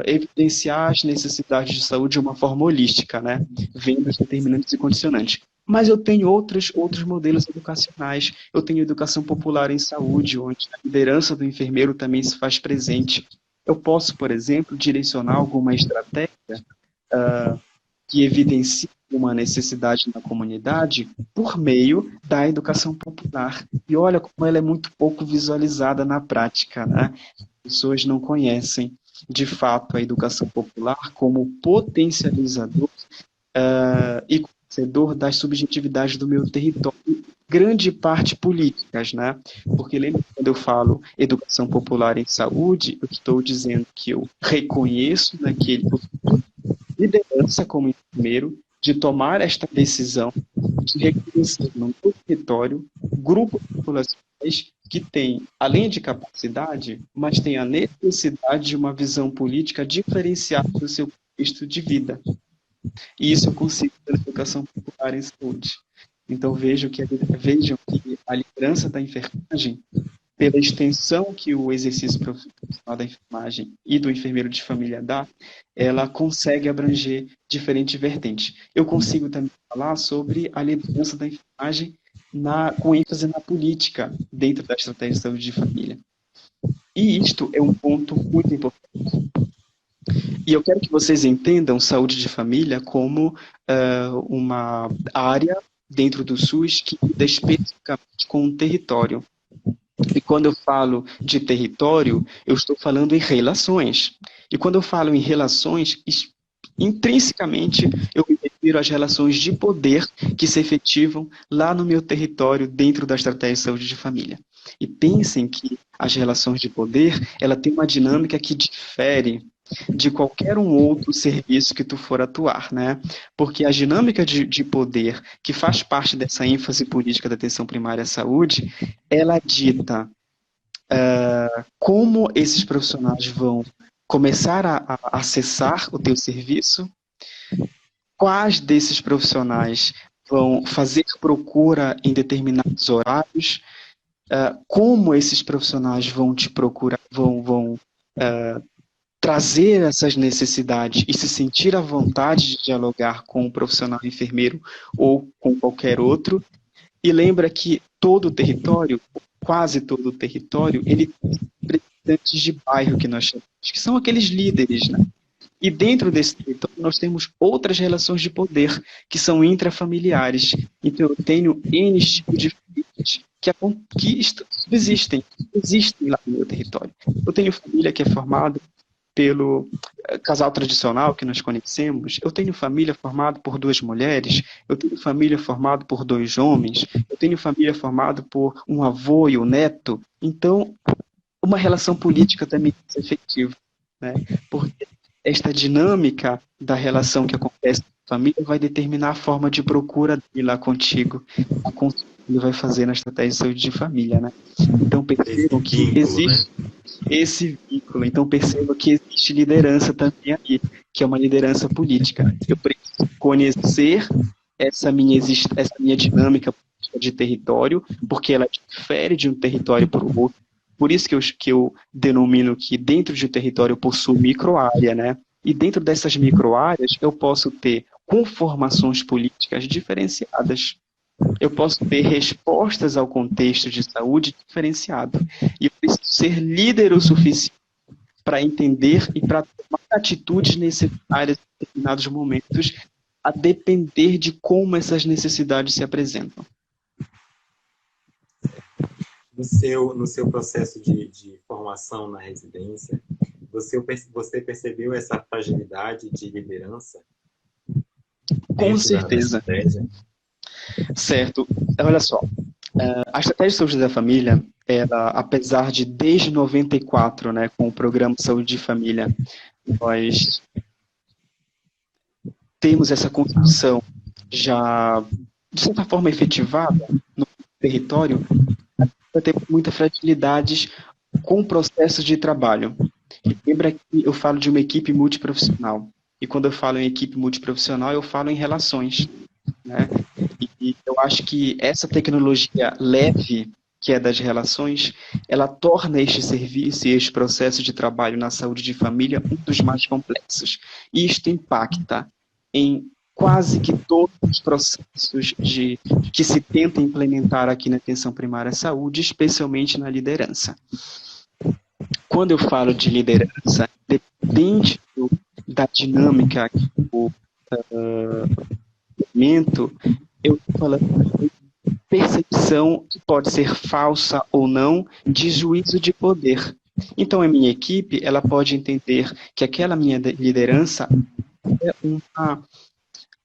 evidenciar as necessidades de saúde de uma forma holística, né? Vendo os determinantes e condicionantes. Mas eu tenho outros modelos educacionais. Eu tenho educação popular em saúde, onde a liderança do enfermeiro também se faz presente. Eu posso, por exemplo, direcionar alguma estratégia que evidencie uma necessidade na comunidade por meio da educação popular. E olha como ela é muito pouco visualizada na prática, né? As pessoas não conhecem, de fato, a educação popular como potencializador e conhecedor das subjetividades do meu território, grande parte políticas, né? Porque lembra quando eu falo educação popular em saúde, eu estou dizendo que eu reconheço naquele liderança como enfermeiro, de tomar esta decisão de reconhecer no meu território grupos populacionais que têm, além de capacidade, mas têm a necessidade de uma visão política diferenciada do seu contexto de vida. E isso eu consigo na educação popular em saúde. Então vejam que a liderança da enfermagem, pela extensão que o exercício profissional da enfermagem e do enfermeiro de família dá, ela consegue abranger diferentes vertentes. Eu consigo também falar sobre a liderança da enfermagem com ênfase na política, dentro da estratégia de saúde de família. E isto é um ponto muito importante. E eu quero que vocês entendam saúde de família como uma área dentro do SUS que lida especificamente com um território. E quando eu falo de território, eu estou falando em relações. E quando eu falo em relações, intrinsecamente eu me refiro às relações de poder que se efetivam lá no meu território, dentro da estratégia de saúde de família. E pensem que as relações de poder, ela tem uma dinâmica que difere de qualquer um outro serviço que tu for atuar, né? Porque a dinâmica de poder que faz parte dessa ênfase política da atenção primária à saúde, ela dita como esses profissionais vão começar a acessar o teu serviço, quais desses profissionais vão fazer procura em determinados horários, como esses profissionais vão te procurar, vão trazer essas necessidades e se sentir à vontade de dialogar com o profissional enfermeiro ou com qualquer outro. E lembra que todo o território, quase todo o território, ele tem representantes de bairro que nós chamamos, que são aqueles líderes, né? E dentro desse território nós temos outras relações de poder, que são intrafamiliares. Então eu tenho N tipos de famílias existem lá no meu território. Eu tenho família que é formada pelo casal tradicional que nós conhecemos, eu tenho família formada por 2 mulheres, eu tenho família formada por 2 homens, eu tenho família formada por um avô e um neto. Então, uma relação política também é efetiva, né? Porque esta dinâmica da relação que acontece na família vai determinar a forma de procura dele lá contigo, a consulta que ele vai fazer na estratégia de saúde de família, né? Então, percebam que existe esse vínculo. Então, perceba que existe liderança também aqui, que é uma liderança política. Eu preciso conhecer essa minha dinâmica de território, porque ela difere de um território para o outro. Por isso que eu denomino que dentro de um território eu possuo microárea, né? E dentro dessas microáreas eu posso ter conformações políticas diferenciadas. Eu posso ter respostas ao contexto de saúde diferenciado. E eu preciso ser líder o suficiente para entender e para tomar atitudes necessárias em determinados momentos, a depender de como essas necessidades se apresentam. No seu processo de formação na residência, você percebeu essa fragilidade de liderança? Com certeza. Certo. Olha só, a estratégia de saúde da família, ela, apesar de desde 94, né, com o programa Saúde de Família, nós temos essa construção já, de certa forma, efetivada no território, vai ter muitas fragilidades com o processo de trabalho. E lembra que eu falo de uma equipe multiprofissional. E quando eu falo em equipe multiprofissional, eu falo em relações, né? E eu acho que essa tecnologia leve, que é das relações, ela torna este serviço e este processo de trabalho na saúde de família um dos mais complexos. E isto impacta em quase que todos os processos que se tenta implementar aqui na atenção primária à saúde, especialmente na liderança. Quando eu falo de liderança, depende da dinâmica do momento, eu estou falando de percepção, que pode ser falsa ou não, de juízo de poder. Então, a minha equipe, ela pode entender que aquela minha liderança é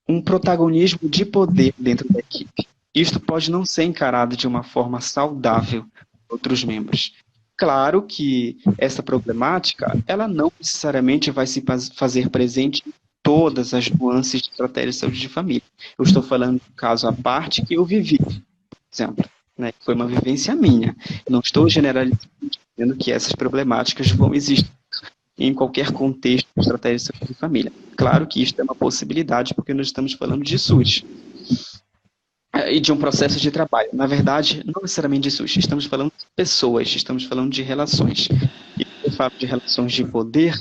um protagonismo de poder dentro da equipe. Isto pode não ser encarado de uma forma saudável por outros membros. Claro que essa problemática, ela não necessariamente vai se fazer presente em todas as nuances de estratégia de saúde de família. Eu estou falando do caso à parte que eu vivi, por exemplo, né, que foi uma vivência minha. Não estou generalizando, dizendo que essas problemáticas vão existir em qualquer contexto de estratégia de saúde de família. Claro que isso é uma possibilidade, porque nós estamos falando de SUS e de um processo de trabalho. Na verdade, não necessariamente de SUS, estamos falando de pessoas, estamos falando de relações. E quando eu falo de relações de poder,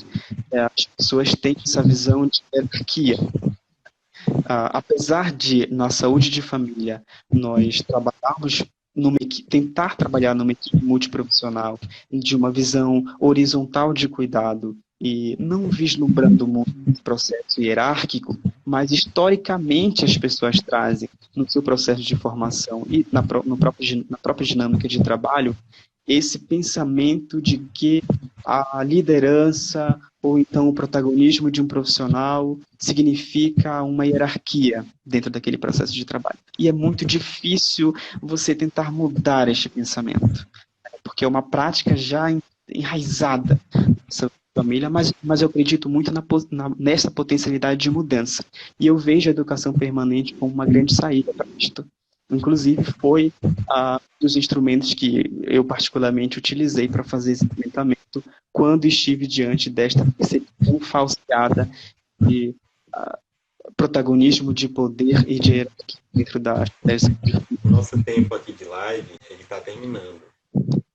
as pessoas têm essa visão de hierarquia. Apesar de, na saúde de família, nós trabalharmos tentar trabalhar numa equipe multiprofissional, de uma visão horizontal de cuidado, e não vislumbrando muito o processo hierárquico, mas historicamente as pessoas trazem no seu processo de formação e na própria dinâmica de trabalho, esse pensamento de que a liderança ou então o protagonismo de um profissional significa uma hierarquia dentro daquele processo de trabalho. E é muito difícil você tentar mudar este pensamento, porque é uma prática já enraizada nessa família, mas eu acredito muito nessa potencialidade de mudança. E eu vejo a educação permanente como uma grande saída para isto. Inclusive, foi um dos instrumentos que eu particularmente utilizei para fazer esse tratamento quando estive diante desta percepção falseada de protagonismo de poder e de hierarquia dentro da... O nosso tempo aqui de live, ele está terminando.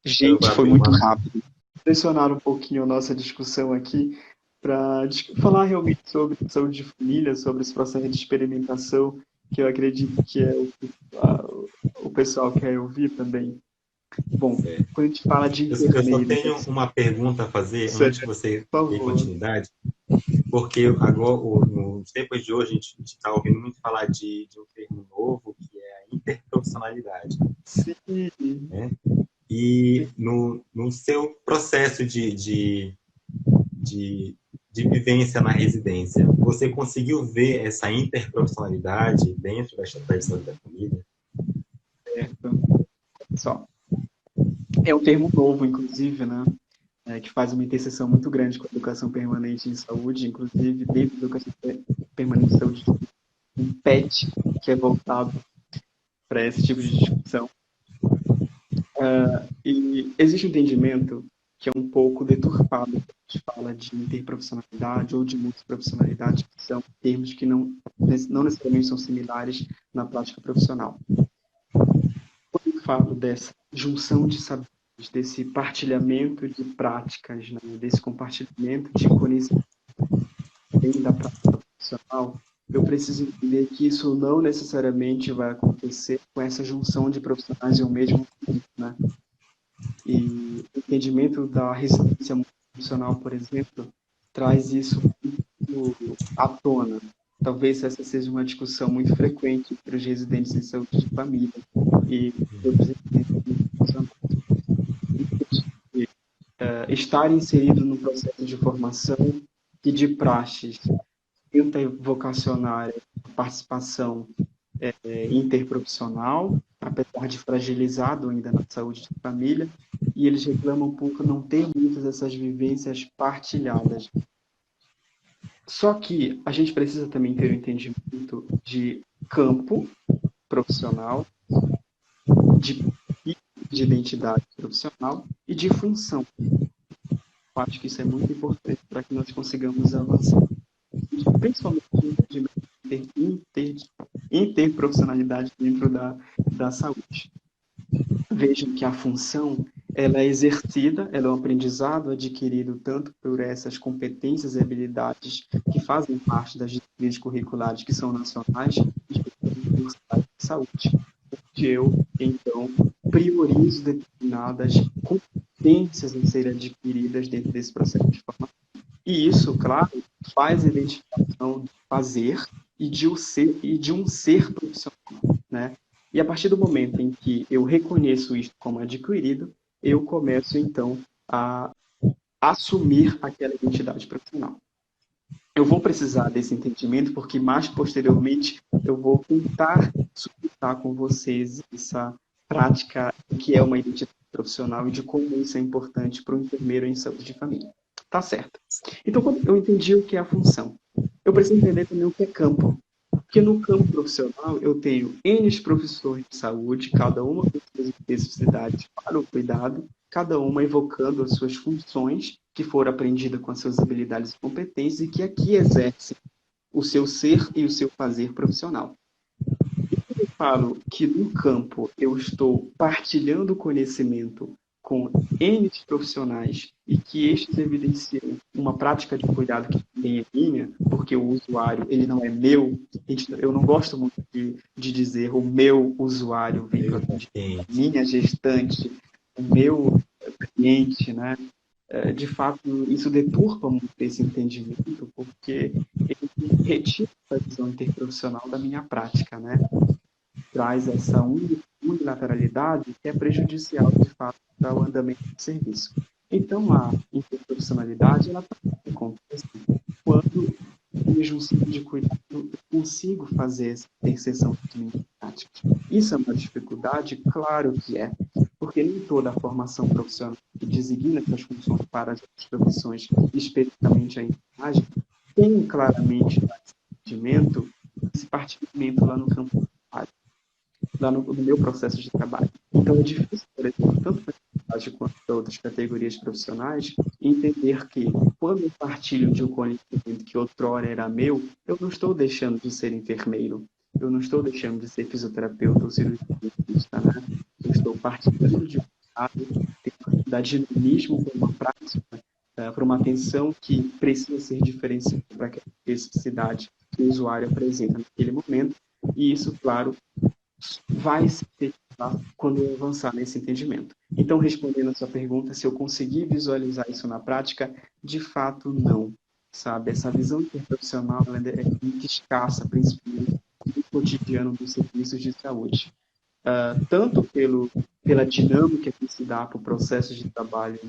Gente, foi muito rápido. Pressionar um pouquinho a nossa discussão aqui, para falar realmente sobre saúde de família, sobre esse processo de experimentação, que eu acredito que é o pessoal quer ouvir também. Bom, Certo. quando a gente fala de Eu só enfermeiros, tenho uma pergunta a fazer antes de certo, você por ter favor. continuidade, porque agora, nos tempos de hoje, a gente está ouvindo muito falar de um termo novo, que é a interprofissionalidade. Sim, Né? E no seu processo de vivência na residência, você conseguiu ver essa interprofissionalidade dentro da estratégia de saúde da família? certo. Só. É um termo novo, inclusive, né? Que faz uma interseção muito grande com a educação permanente em saúde, inclusive dentro da educação permanente em saúde, um PET que é voltado para esse tipo de discussão. E existe um entendimento que é um pouco deturpado quando a gente fala de interprofissionalidade ou de multiprofissionalidade, que são termos que não necessariamente são similares na prática profissional. Quando eu falo dessa junção de saberes, desse partilhamento de práticas, né, desse compartilhamento de conhecimento dentro da prática profissional, eu preciso entender que isso não necessariamente vai acontecer com essa junção de profissionais em um mesmo tempo, né? E o entendimento da residência profissional, por exemplo, traz isso muito à tona. Talvez essa seja uma discussão muito frequente entre os residentes em saúde de família e outros residentes profissionais. Estar inserido no processo de formação e de praxes tenta vocacionar a participação interprofissional, apesar de fragilizado ainda na saúde de família, e eles reclamam por não ter muitas dessas vivências partilhadas. Só que a gente precisa também ter um entendimento de campo profissional, de identidade profissional e de função. Eu acho que isso é muito importante para que nós consigamos avançar, principalmente no entendimento de interprofissionalidade dentro da saúde. Vejam que a função ela é exercida, ela é um aprendizado adquirido tanto por essas competências e habilidades que fazem parte das disciplinas curriculares que são nacionais e universidades de saúde. Onde eu, então, priorizo determinadas competências a serem adquiridas dentro desse processo de formação. E isso, claro, faz a identificação do fazer e de um ser profissional, né? E a partir do momento em que eu reconheço isso como adquirido, eu começo, então, a assumir aquela identidade profissional. Eu vou precisar desse entendimento porque mais posteriormente eu vou tentar sustentar com vocês essa prática que é uma identidade profissional e de como isso é importante para o enfermeiro em saúde de família. Tá certo. Então, quando eu entendi o que é a função, eu preciso entender também o que é campo. Porque no campo profissional eu tenho N profissões de saúde, cada uma com suas especificidades para o cuidado, cada uma evocando as suas funções que foram aprendidas com as suas habilidades e competências e que aqui exercem o seu ser e o seu fazer profissional. E quando eu falo que no campo eu estou partilhando conhecimento com N profissionais e que estes evidenciam uma prática de cuidado que também é minha, porque o usuário ele não é meu, eu não gosto muito de dizer o meu usuário vem para a minha gestante, o meu cliente, né? De fato, isso deturpa muito esse entendimento, porque ele retira a visão interprofissional da minha prática, né? Traz essa unilateralidade que é prejudicial, de fato, para o andamento do serviço. Então, a interprofissionalidade, ela acontece quando, em junção de cuidado, eu consigo fazer essa interseção de práticas. Isso é uma dificuldade? Claro que é, porque nem toda a formação profissional que designa essas funções para as profissões, especificamente a enfermagem, tem claramente esse partimento lá no campo do trabalho, lá no meu processo de trabalho. Então, é difícil, por exemplo, tanto para a enfermagem quanto para outras categorias profissionais, entender que, quando eu partilho de um conhecimento que outrora era meu, eu não estou deixando de ser enfermeiro, eu não estou deixando de ser fisioterapeuta ou cirurgião, né? Eu estou partilhando de um lado, da dinamismo com uma prática para uma atenção que precisa ser diferenciada para aquela especificidade que o usuário apresenta naquele momento, e isso, claro, vai se efetivar quando eu avançar nesse entendimento. Então, respondendo a sua pergunta, se eu conseguir visualizar isso na prática, de fato, não. Sabe, essa visão interprofissional ela é muito escassa, principalmente no cotidiano dos serviços de saúde. Tanto pela dinâmica que se dá para o processo de trabalho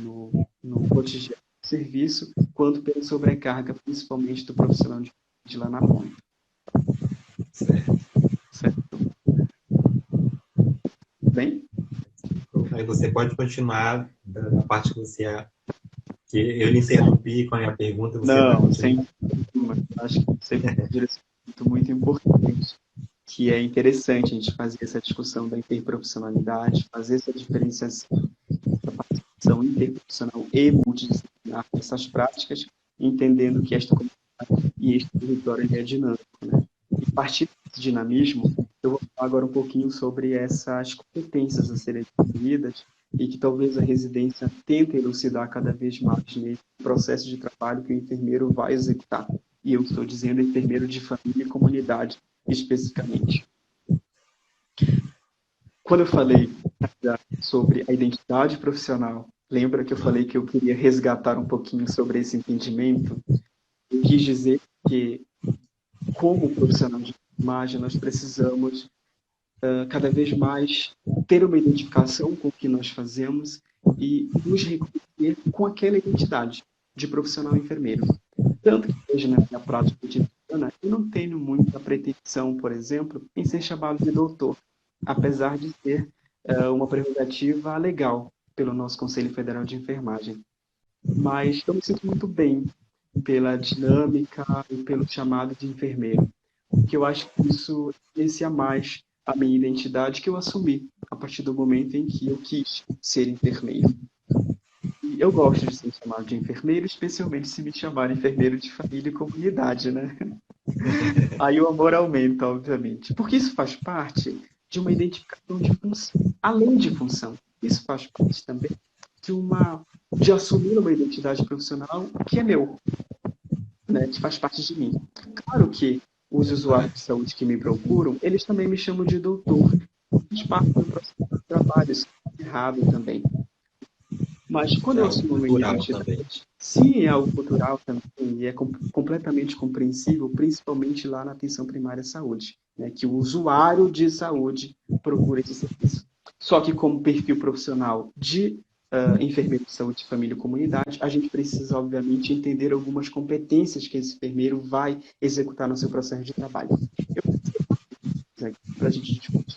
no cotidiano do serviço, quanto pela sobrecarga, principalmente do profissional de lá na ponta. Certo. Certo? Bem? Aí você pode continuar da parte que eu lhe interrompi com a minha pergunta. Você vai Não, continuar. sem dúvida. Acho que você fez um direcionamento muito importante, que é interessante a gente fazer essa discussão da interprofissionalidade, fazer essa diferenciação da participação interprofissional e multidisciplinar nessas práticas, entendendo que esta comunidade e este território ele é dinâmico, né? E a partir desse dinamismo, eu vou falar agora um pouquinho sobre essas competências a serem definidas e que talvez a residência tente elucidar cada vez mais nesse processo de trabalho que o enfermeiro vai executar. E eu estou dizendo enfermeiro de família e comunidade, especificamente. Quando eu falei sobre a identidade profissional, lembra que eu falei que eu queria resgatar um pouquinho sobre esse entendimento? Eu quis dizer que, como profissional de imagem, nós precisamos cada vez mais ter uma identificação com o que nós fazemos e nos reconhecer com aquela identidade de profissional enfermeiro. Tanto que hoje, na minha prática cotidiana, eu não tenho muita pretensão, por exemplo, em ser chamado de doutor, apesar de ser uma prerrogativa legal pelo nosso Conselho Federal de Enfermagem. Mas eu me sinto muito bem pela dinâmica e pelo chamado de enfermeiro, que eu acho que isso influencia mais a minha identidade que eu assumi a partir do momento em que eu quis ser enfermeiro. E eu gosto de ser chamado de enfermeiro, especialmente se me chamarem enfermeiro de família e comunidade, né? Aí o amor aumenta, obviamente. Porque isso faz parte de uma identificação de função, além de função. Isso faz parte também de assumir uma identidade profissional que é meu, né? Que faz parte de mim. Claro que os usuários de saúde que me procuram, eles também me chamam de doutor. Faz parte do processo de trabalho, isso é errado também. Mas quando eu assumo uma identidade, sim, é algo cultural também, e é completamente compreensível, principalmente lá na atenção primária à saúde, né, que o usuário de saúde procura esse serviço. Só que como perfil profissional de enfermeiro de saúde, família e comunidade, a gente precisa, obviamente, entender algumas competências que esse enfermeiro vai executar no seu processo de trabalho. Eu preciso, para a gente discutir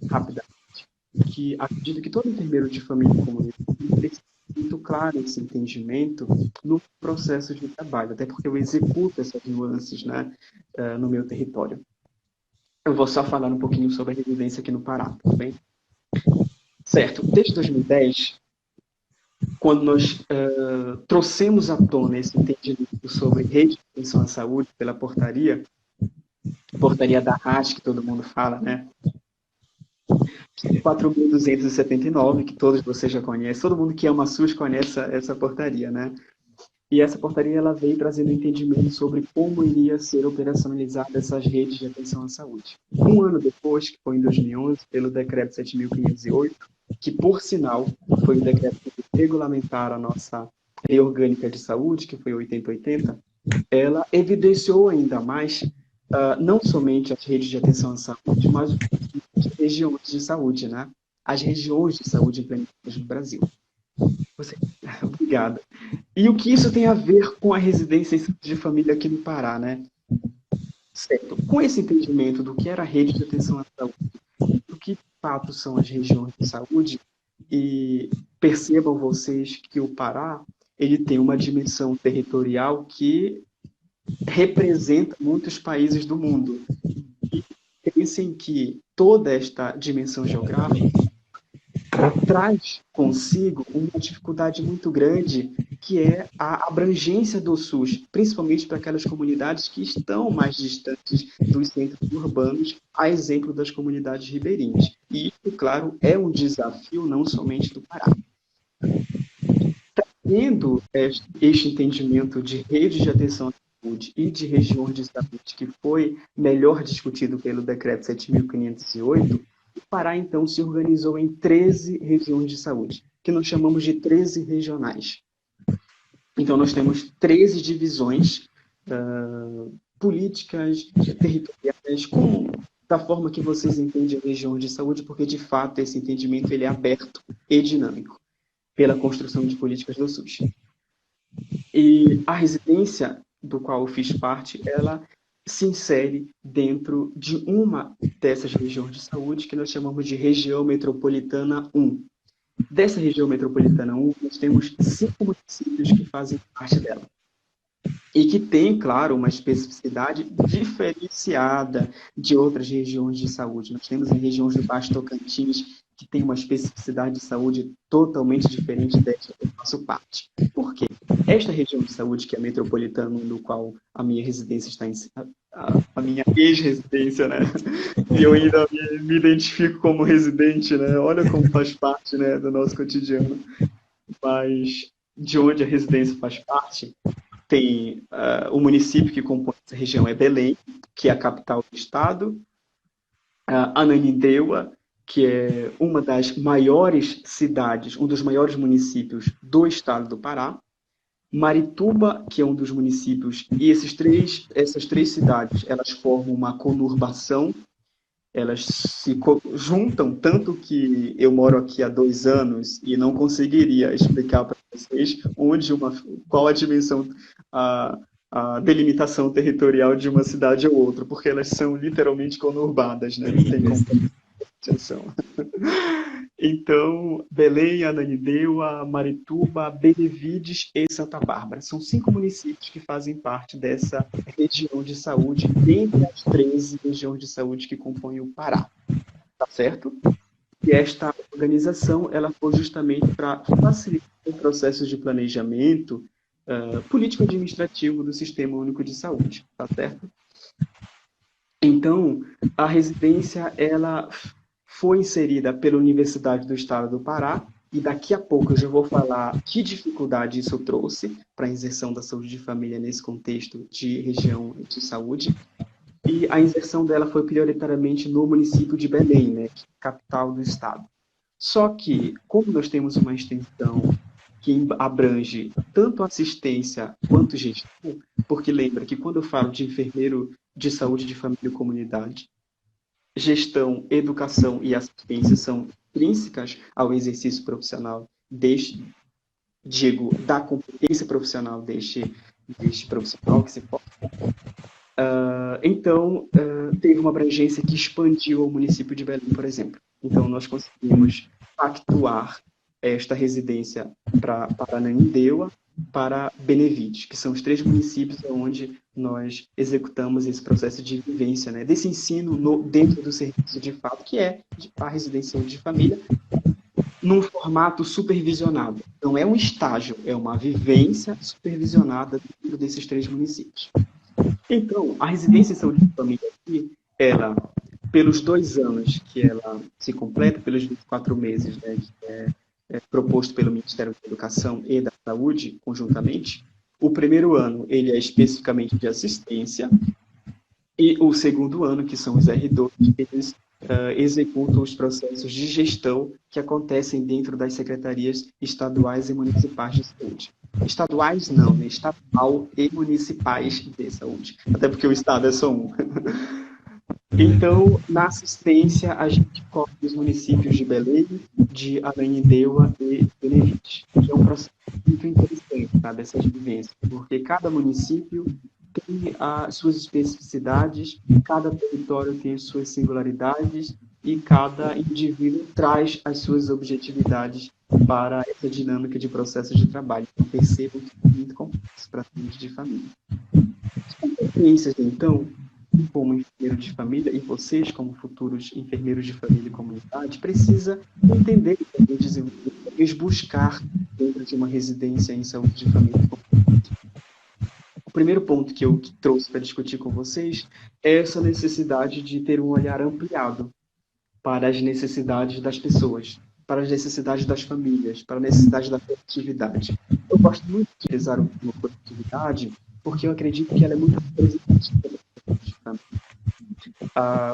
rapidamente, que acredito que todo enfermeiro de família e comunidade precisa muito claro esse entendimento no processo de trabalho, até porque eu executo essas nuances, né, no meu território. Eu vou só falar um pouquinho sobre a residência aqui no Pará, tudo bem? Certo, desde 2010, quando nós trouxemos à tona esse entendimento sobre rede de atenção à saúde pela portaria da RAS, que todo mundo fala, né? 4.279, que todos vocês já conhecem, todo mundo que ama SUS conhece essa portaria, né? E essa portaria ela veio trazendo entendimento sobre como iria ser operacionalizada essas redes de atenção à saúde. Um ano depois, que foi em 2011, pelo decreto 7.508, que, por sinal, foi o decreto que regulamentar a nossa lei orgânica de saúde, que foi 8080, ela evidenciou ainda mais não somente as redes de atenção à saúde, mas as regiões de saúde, né? As regiões de saúde implementadas no Brasil. Obrigada. E o que isso tem a ver com a residência em saúde de família aqui no Pará, né? Certo. Com esse entendimento do que era a rede de atenção à saúde, do que de fato são as regiões de saúde, e percebam vocês que o Pará ele tem uma dimensão territorial que representa muitos países do mundo. E pensem que toda esta dimensão geográfica traz consigo uma dificuldade muito grande, que é a abrangência do SUS, principalmente para aquelas comunidades que estão mais distantes dos centros urbanos, a exemplo das comunidades ribeirinhas. E isso, claro, é um desafio não somente do Pará. tendo este entendimento de rede de atenção à saúde e de regiões de saúde, que foi melhor discutido pelo Decreto 7.508, o Pará, então, se organizou em 13 regiões de saúde, que nós chamamos de 13 regionais. Então, nós temos 13 divisões políticas, territoriais, da forma que vocês entendem a região de saúde, porque, de fato, esse entendimento ele é aberto e dinâmico pela construção de políticas do SUS. E a residência do qual eu fiz parte, ela se insere dentro de uma dessas regiões de saúde que nós chamamos de região metropolitana 1. Dessa região metropolitana 1, nós temos 5 municípios que fazem parte dela. E que tem, claro, uma especificidade diferenciada de outras regiões de saúde. Nós temos em regiões do Baixo Tocantins que tem uma especificidade de saúde totalmente diferente desta que eu faço parte. Por quê? Esta região de saúde, que é a metropolitana, no qual a minha residência está a minha ex-residência, né? E eu ainda me identifico como residente, né? Olha como faz parte, né, do nosso cotidiano. Mas de onde a residência faz parte, tem o município que compõe essa região é Belém, que é a capital do estado, Ananindeua, que é uma das maiores cidades, um dos maiores municípios do estado do Pará, Marituba, que é um dos municípios, e essas três cidades, elas formam uma conurbação, elas se juntam, tanto que eu moro aqui há 2 anos e não conseguiria explicar para vocês qual a dimensão, a delimitação territorial de uma cidade ou outra, porque elas são literalmente conurbadas, né? Não tem como. Então, Belém, Ananindeua, Marituba, Benevides e Santa Bárbara. São 5 municípios que fazem parte dessa região de saúde, dentre as 13 regiões de saúde que compõem o Pará. Tá certo? E esta organização ela foi justamente para facilitar o processo de planejamento político-administrativo do Sistema Único de Saúde. Tá certo? Então, a residência ela foi inserida pela Universidade do Estado do Pará, e daqui a pouco eu já vou falar que dificuldade isso trouxe para a inserção da saúde de família nesse contexto de região de saúde. E a inserção dela foi prioritariamente no município de Belém, né, que é a capital do estado. Só que, como nós temos uma extensão que abrange tanto assistência quanto gestão, porque lembra que quando eu falo de enfermeiro de saúde de família e comunidade, gestão, educação e assistência são intrínsecas ao exercício profissional da competência profissional deste profissional que se forma. Então, teve uma abrangência que expandiu ao município de Belém, por exemplo. Então, nós conseguimos pactuar esta residência para Ananindeua, para Benevides, que são os 3 municípios onde nós executamos esse processo de vivência, né, desse ensino dentro do serviço de fato, que é a residência de família, num formato supervisionado. Não é um estágio, é uma vivência supervisionada dentro desses 3 municípios. Então, a residência em saúde de família aqui, ela, pelos 2 anos que ela se completa, pelos 24 meses, né, que é proposto pelo Ministério da Educação e da Saúde, conjuntamente, o primeiro ano ele é especificamente de assistência, e o segundo ano, que são os R2, eles executam os processos de gestão que acontecem dentro das secretarias estaduais e municipais de saúde. Estaduais não, né? Estadual e municipais de saúde, até porque o estado é só um. Então, na assistência, a gente cobre os municípios de Belém, de Ananindeua e Benevides, que é um processo muito interessante, tá, dessas vivências, porque cada município tem as suas especificidades, cada território tem as suas singularidades e cada indivíduo traz as suas objetividades para essa dinâmica de processo de trabalho. Então, percebam que é muito complexo para a saúde de família. As competências, então, como enfermeiro de família, e vocês, como futuros enfermeiros de família e comunidade, precisa entender e desenvolver, buscar dentro de uma residência em saúde de família e comunidade. O primeiro ponto que eu trouxe para discutir com vocês é essa necessidade de ter um olhar ampliado para as necessidades das pessoas. para as necessidades das famílias, para a necessidade da coletividade. Eu gosto muito de utilizar o termo coletividade porque eu acredito que ela é muito representativa.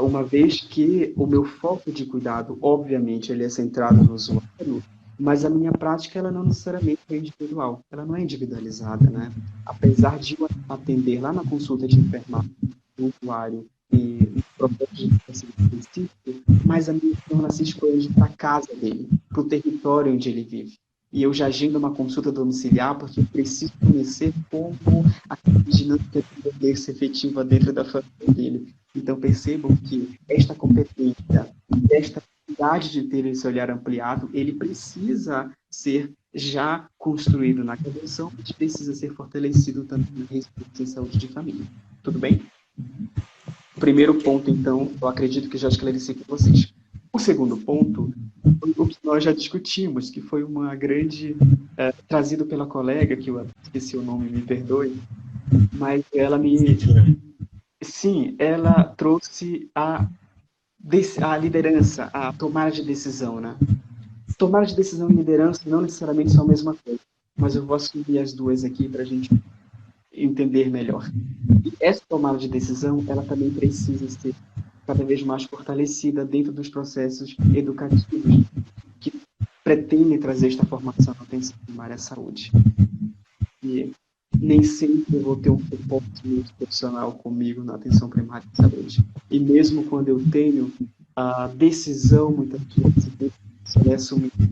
Uma vez que o meu foco de cuidado, obviamente, ele é centrado no usuário, mas a minha prática, ela não necessariamente é individual, ela não é individualizada, né? Apesar de eu atender lá na consulta de enfermagem, o usuário e no processo de específico, mas a minha forma se expande para a casa dele, para o território onde ele vive. E eu já agendo uma consulta domiciliar porque eu preciso conhecer como a dinâmica de poder ser efetiva dentro da família dele. Então, percebam que esta competência, esta capacidade de ter esse olhar ampliado, ele precisa ser já construído na graduação, mas precisa ser fortalecido também na residência em saúde de família. Tudo bem? O primeiro ponto, então, eu acredito que já esclareci com vocês. O segundo ponto, o que nós já discutimos, que foi uma grande... trazido pela colega, que eu esqueci o nome, me perdoe, mas ela me... Sim, ela trouxe a liderança, a tomada de decisão, né? Tomada de decisão e liderança não necessariamente são a mesma coisa, mas eu vou assumir as duas aqui para a gente entender melhor. E essa tomada de decisão, ela também precisa ser cada vez mais fortalecida dentro dos processos educativos que pretendem trazer esta formação na atenção primária à saúde. E nem sempre eu vou ter um suporte muito profissional comigo na atenção primária à saúde. E mesmo quando eu tenho a decisão, muitas vezes, eu assumo de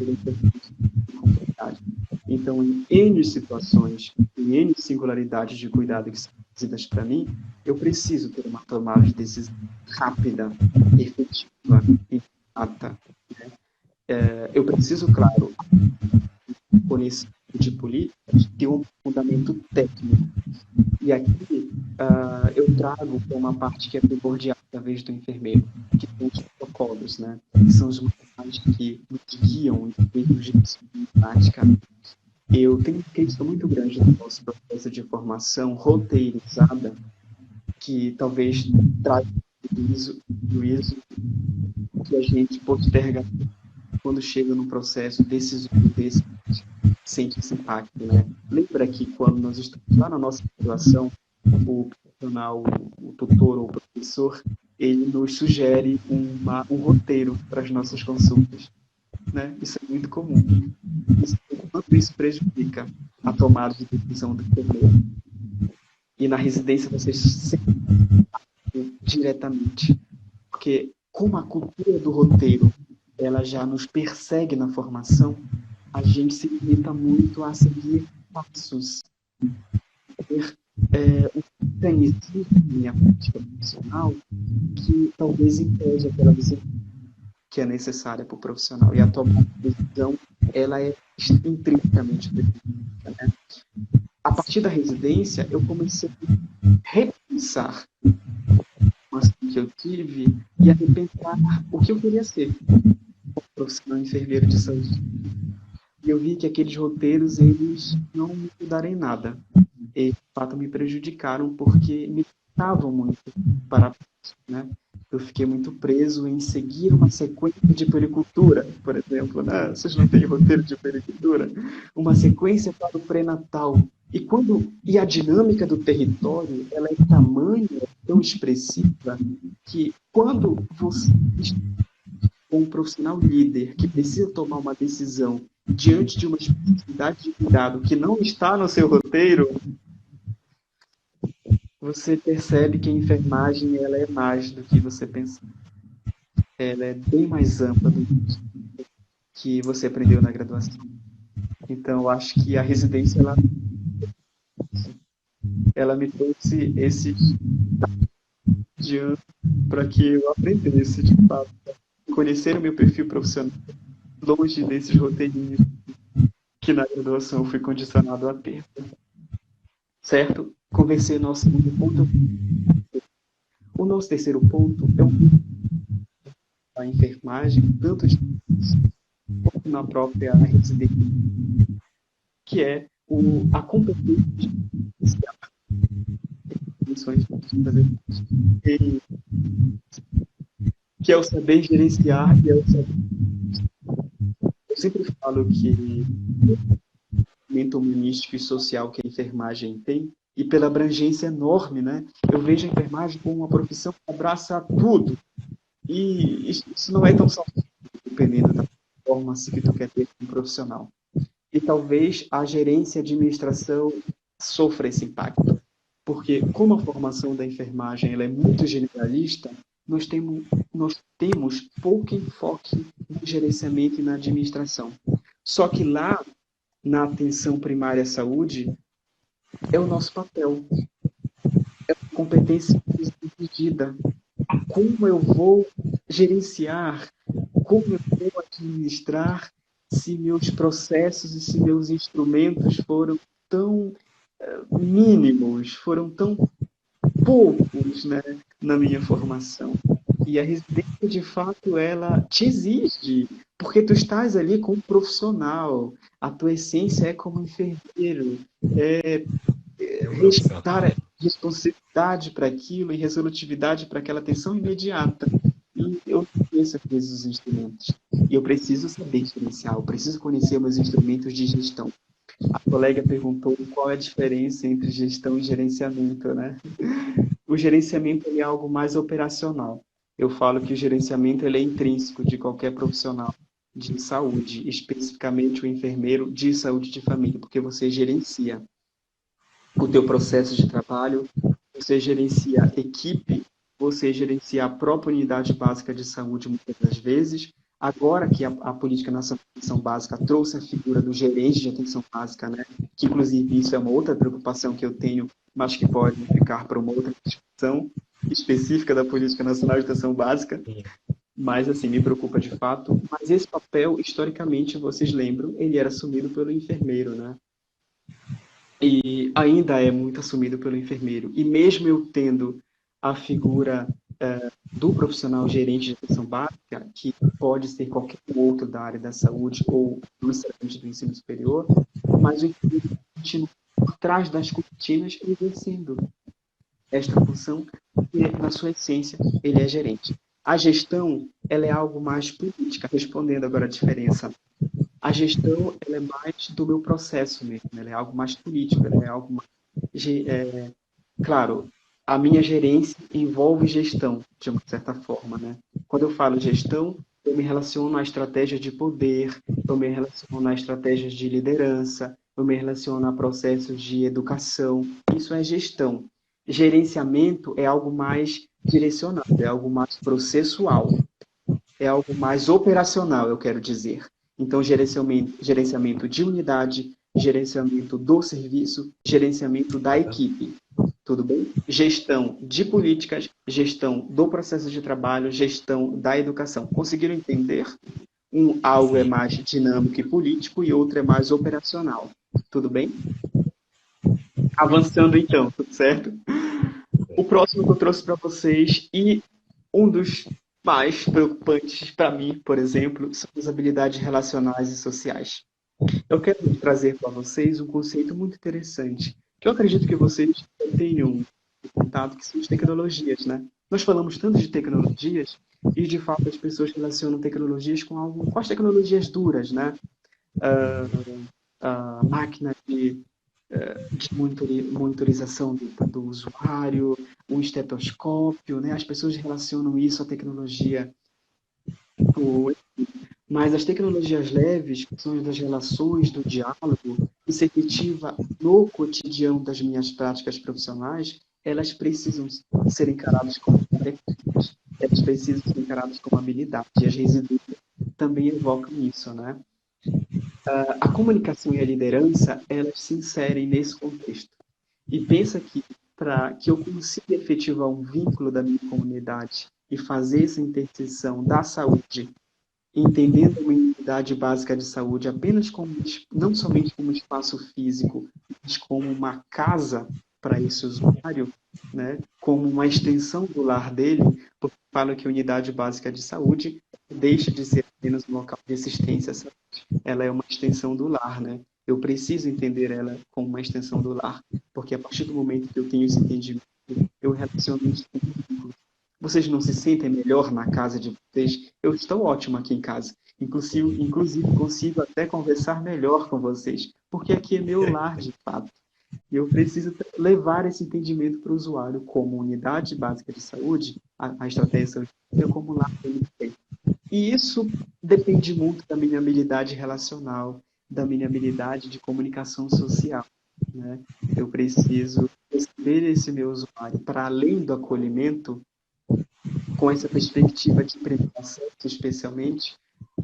complexidade. Então, em N situações, em N singularidades de cuidado que são trazidas para mim, eu preciso ter uma tomada de decisão rápida, efetiva e exata. Eu preciso, claro, conhecer de políticas, ter um fundamento técnico. E aqui eu trago uma parte que é primordial, através do enfermeiro, que são os protocolos, né? Que são os manuais que nos guiam em termos de prática. Eu tenho uma crítica muito grande no nosso processo de formação roteirizada, que talvez traga juízo que a gente posterga quando chega no processo decisório desse, sente esse impacto, né? Lembra que quando nós estamos lá na nossa graduação, o profissional, o tutor ou o professor, ele nos sugere um roteiro para as nossas consultas, né? Isso é muito comum. Quanto isso prejudica a tomada de decisão do enfermeiro. E na residência vocês sempre diretamente, porque como a cultura do roteiro ela já nos persegue na formação, a gente se limita muito a seguir passos, ter um mecanismo na minha prática profissional que talvez impeja aquela visão que é necessária para o profissional. E a tomada de decisão, ela é intrinsecamente definida, né? A partir da residência, eu comecei a repensar que eu tive e a repensar o que eu queria ser como profissional enfermeiro de saúde. E eu vi que aqueles roteiros, eles não me mudaram em nada. E, de fato, me prejudicaram porque me limitavam muito para, né? Eu fiquei muito preso em seguir uma sequência de puericultura, por exemplo, né? Vocês não têm roteiro de puericultura? Uma sequência para o pré-natal. E a dinâmica do território, ela é tamanha, tão expressiva, que quando você é um profissional líder que precisa tomar uma decisão diante de uma especificidade de cuidado que não está no seu roteiro, você percebe que a enfermagem ela é mais do que você pensa. Ela é bem mais ampla do que você aprendeu na graduação. Então, eu acho que a residência ela me trouxe esse diante para que eu aprendesse, de fato, conhecer o meu perfil profissional longe desses roteirinhos que na graduação eu fui condicionado a ter. Certo? Conversei o nosso segundo ponto. O nosso terceiro ponto é a enfermagem, tanto quanto na própria residência, que é a competência que é o saber gerenciar e é o saber sempre falo que o momento humanístico e social que a enfermagem tem, e pela abrangência enorme, né? Eu vejo a enfermagem como uma profissão que abraça tudo. E isso não é tão saudável, dependendo da performance que tu quer ter como profissional. E talvez a gerência e a administração sofra esse impacto. Porque como a formação da enfermagem ela é muito generalista, nós temos pouco enfoque no gerenciamento e na administração. Só que lá, na atenção primária à saúde, é o nosso papel. É uma competência exigida. Como eu vou gerenciar, como eu vou administrar se meus processos e se meus instrumentos foram tão mínimos, foram tão poucos, né, na minha formação. E a residência, de fato, ela te exige, porque tu estás ali como profissional, a tua essência é como enfermeiro, é dar responsabilidade para aquilo e resolutividade para aquela atenção imediata. E eu não conheço às vezes os instrumentos. E eu preciso saber diferenciar, eu preciso conhecer meus instrumentos de gestão. A colega perguntou qual é a diferença entre gestão e gerenciamento, né? O gerenciamento ele é algo mais operacional. Eu falo que o gerenciamento ele é intrínseco de qualquer profissional de saúde, especificamente o enfermeiro de saúde de família, porque você gerencia o teu processo de trabalho, você gerencia a equipe, você gerencia a própria unidade básica de saúde muitas das vezes. Agora que a Política Nacional de Atenção Básica trouxe a figura do gerente de atenção básica, né? Que inclusive isso é uma outra preocupação que eu tenho, mas que pode ficar para uma outra discussão específica da Política Nacional de Atenção Básica. Mas, assim, me preocupa de fato. Mas esse papel, historicamente, vocês lembram, ele era assumido pelo enfermeiro, né? E ainda é muito assumido pelo enfermeiro. E mesmo eu tendo a figura do profissional gerente de atenção básica, que pode ser qualquer outro da área da saúde ou não necessariamente do ensino superior, mas o enfermeiro continua por trás das cortinas exercendo esta função e, na sua essência, ele é gerente. A gestão, ela é algo mais política, respondendo agora a diferença. A gestão, ela é mais do meu processo mesmo, ela é algo mais político, ela é algo mais... Claro, a minha gerência envolve gestão, de uma certa forma, né? Quando eu falo gestão, eu me relaciono a estratégias de poder, eu me relaciono a estratégias de liderança, eu me relaciono a processos de educação. Isso é gestão. Gerenciamento é algo mais direcionado, é algo mais processual, é algo mais operacional, eu quero dizer. Então, gerenciamento de unidade, gerenciamento do serviço, gerenciamento da equipe. Tudo bem? Gestão de políticas, gestão do processo de trabalho, gestão da educação. Conseguiram entender? Algo é mais dinâmico e político e outro é mais operacional. Tudo bem? Avançando então, tudo certo? O próximo que eu trouxe para vocês e um dos mais preocupantes para mim, por exemplo, são as habilidades relacionais e sociais. Eu quero trazer para vocês um conceito muito interessante, que eu acredito que vocês tenham contato, que são as tecnologias, né? Nós falamos tanto de tecnologias e, de fato, as pessoas relacionam tecnologias com as tecnologias duras, né? Máquina de monitorização do usuário, o estetoscópio, né? As pessoas relacionam isso à tecnologia. Mas as tecnologias leves, que são as das relações, do diálogo, isso efetiva no cotidiano das minhas práticas profissionais, elas precisam ser encaradas como competências, elas precisam ser encaradas como habilidade. E as residências também evocam isso, né? A comunicação e a liderança, elas se inserem nesse contexto. E pensa que, para que eu consiga efetivar um vínculo da minha comunidade e fazer essa interseção da saúde, entendendo uma unidade básica de saúde apenas como, não somente como espaço físico, mas como uma casa para esse usuário, né? Como uma extensão do lar dele, porque falo que a unidade básica de saúde deixa de ser apenas um local de assistência à saúde, ela é uma extensão do lar, né? Eu preciso entender ela como uma extensão do lar, porque a partir do momento que eu tenho esse entendimento, eu relaciono isso com o vínculo. Vocês não se sentem melhor na casa de vocês? Eu estou ótimo aqui em casa. Inclusive, consigo até conversar melhor com vocês, porque aqui é meu lar, de fato. E eu preciso levar esse entendimento para o usuário como unidade básica de saúde, a estratégia de saúde, como lar dele tem. E isso depende muito da minha habilidade relacional, da minha habilidade de comunicação social, né? Eu preciso receber esse meu usuário para além do acolhimento, com essa perspectiva de implementação, especialmente,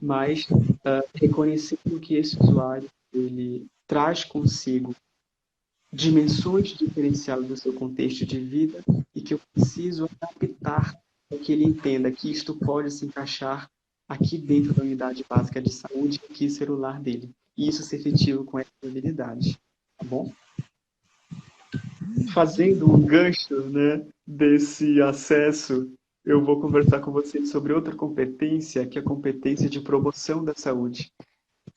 mas reconhecendo que esse usuário ele traz consigo dimensões diferenciadas do seu contexto de vida e que eu preciso adaptar para que ele entenda que isto pode se encaixar aqui dentro da unidade básica de saúde, aqui ser o lar dele. E isso ser efetivo com essa habilidade, tá bom? Fazendo um gancho, né, desse acesso, eu vou conversar com vocês sobre outra competência, que é a competência de promoção da saúde.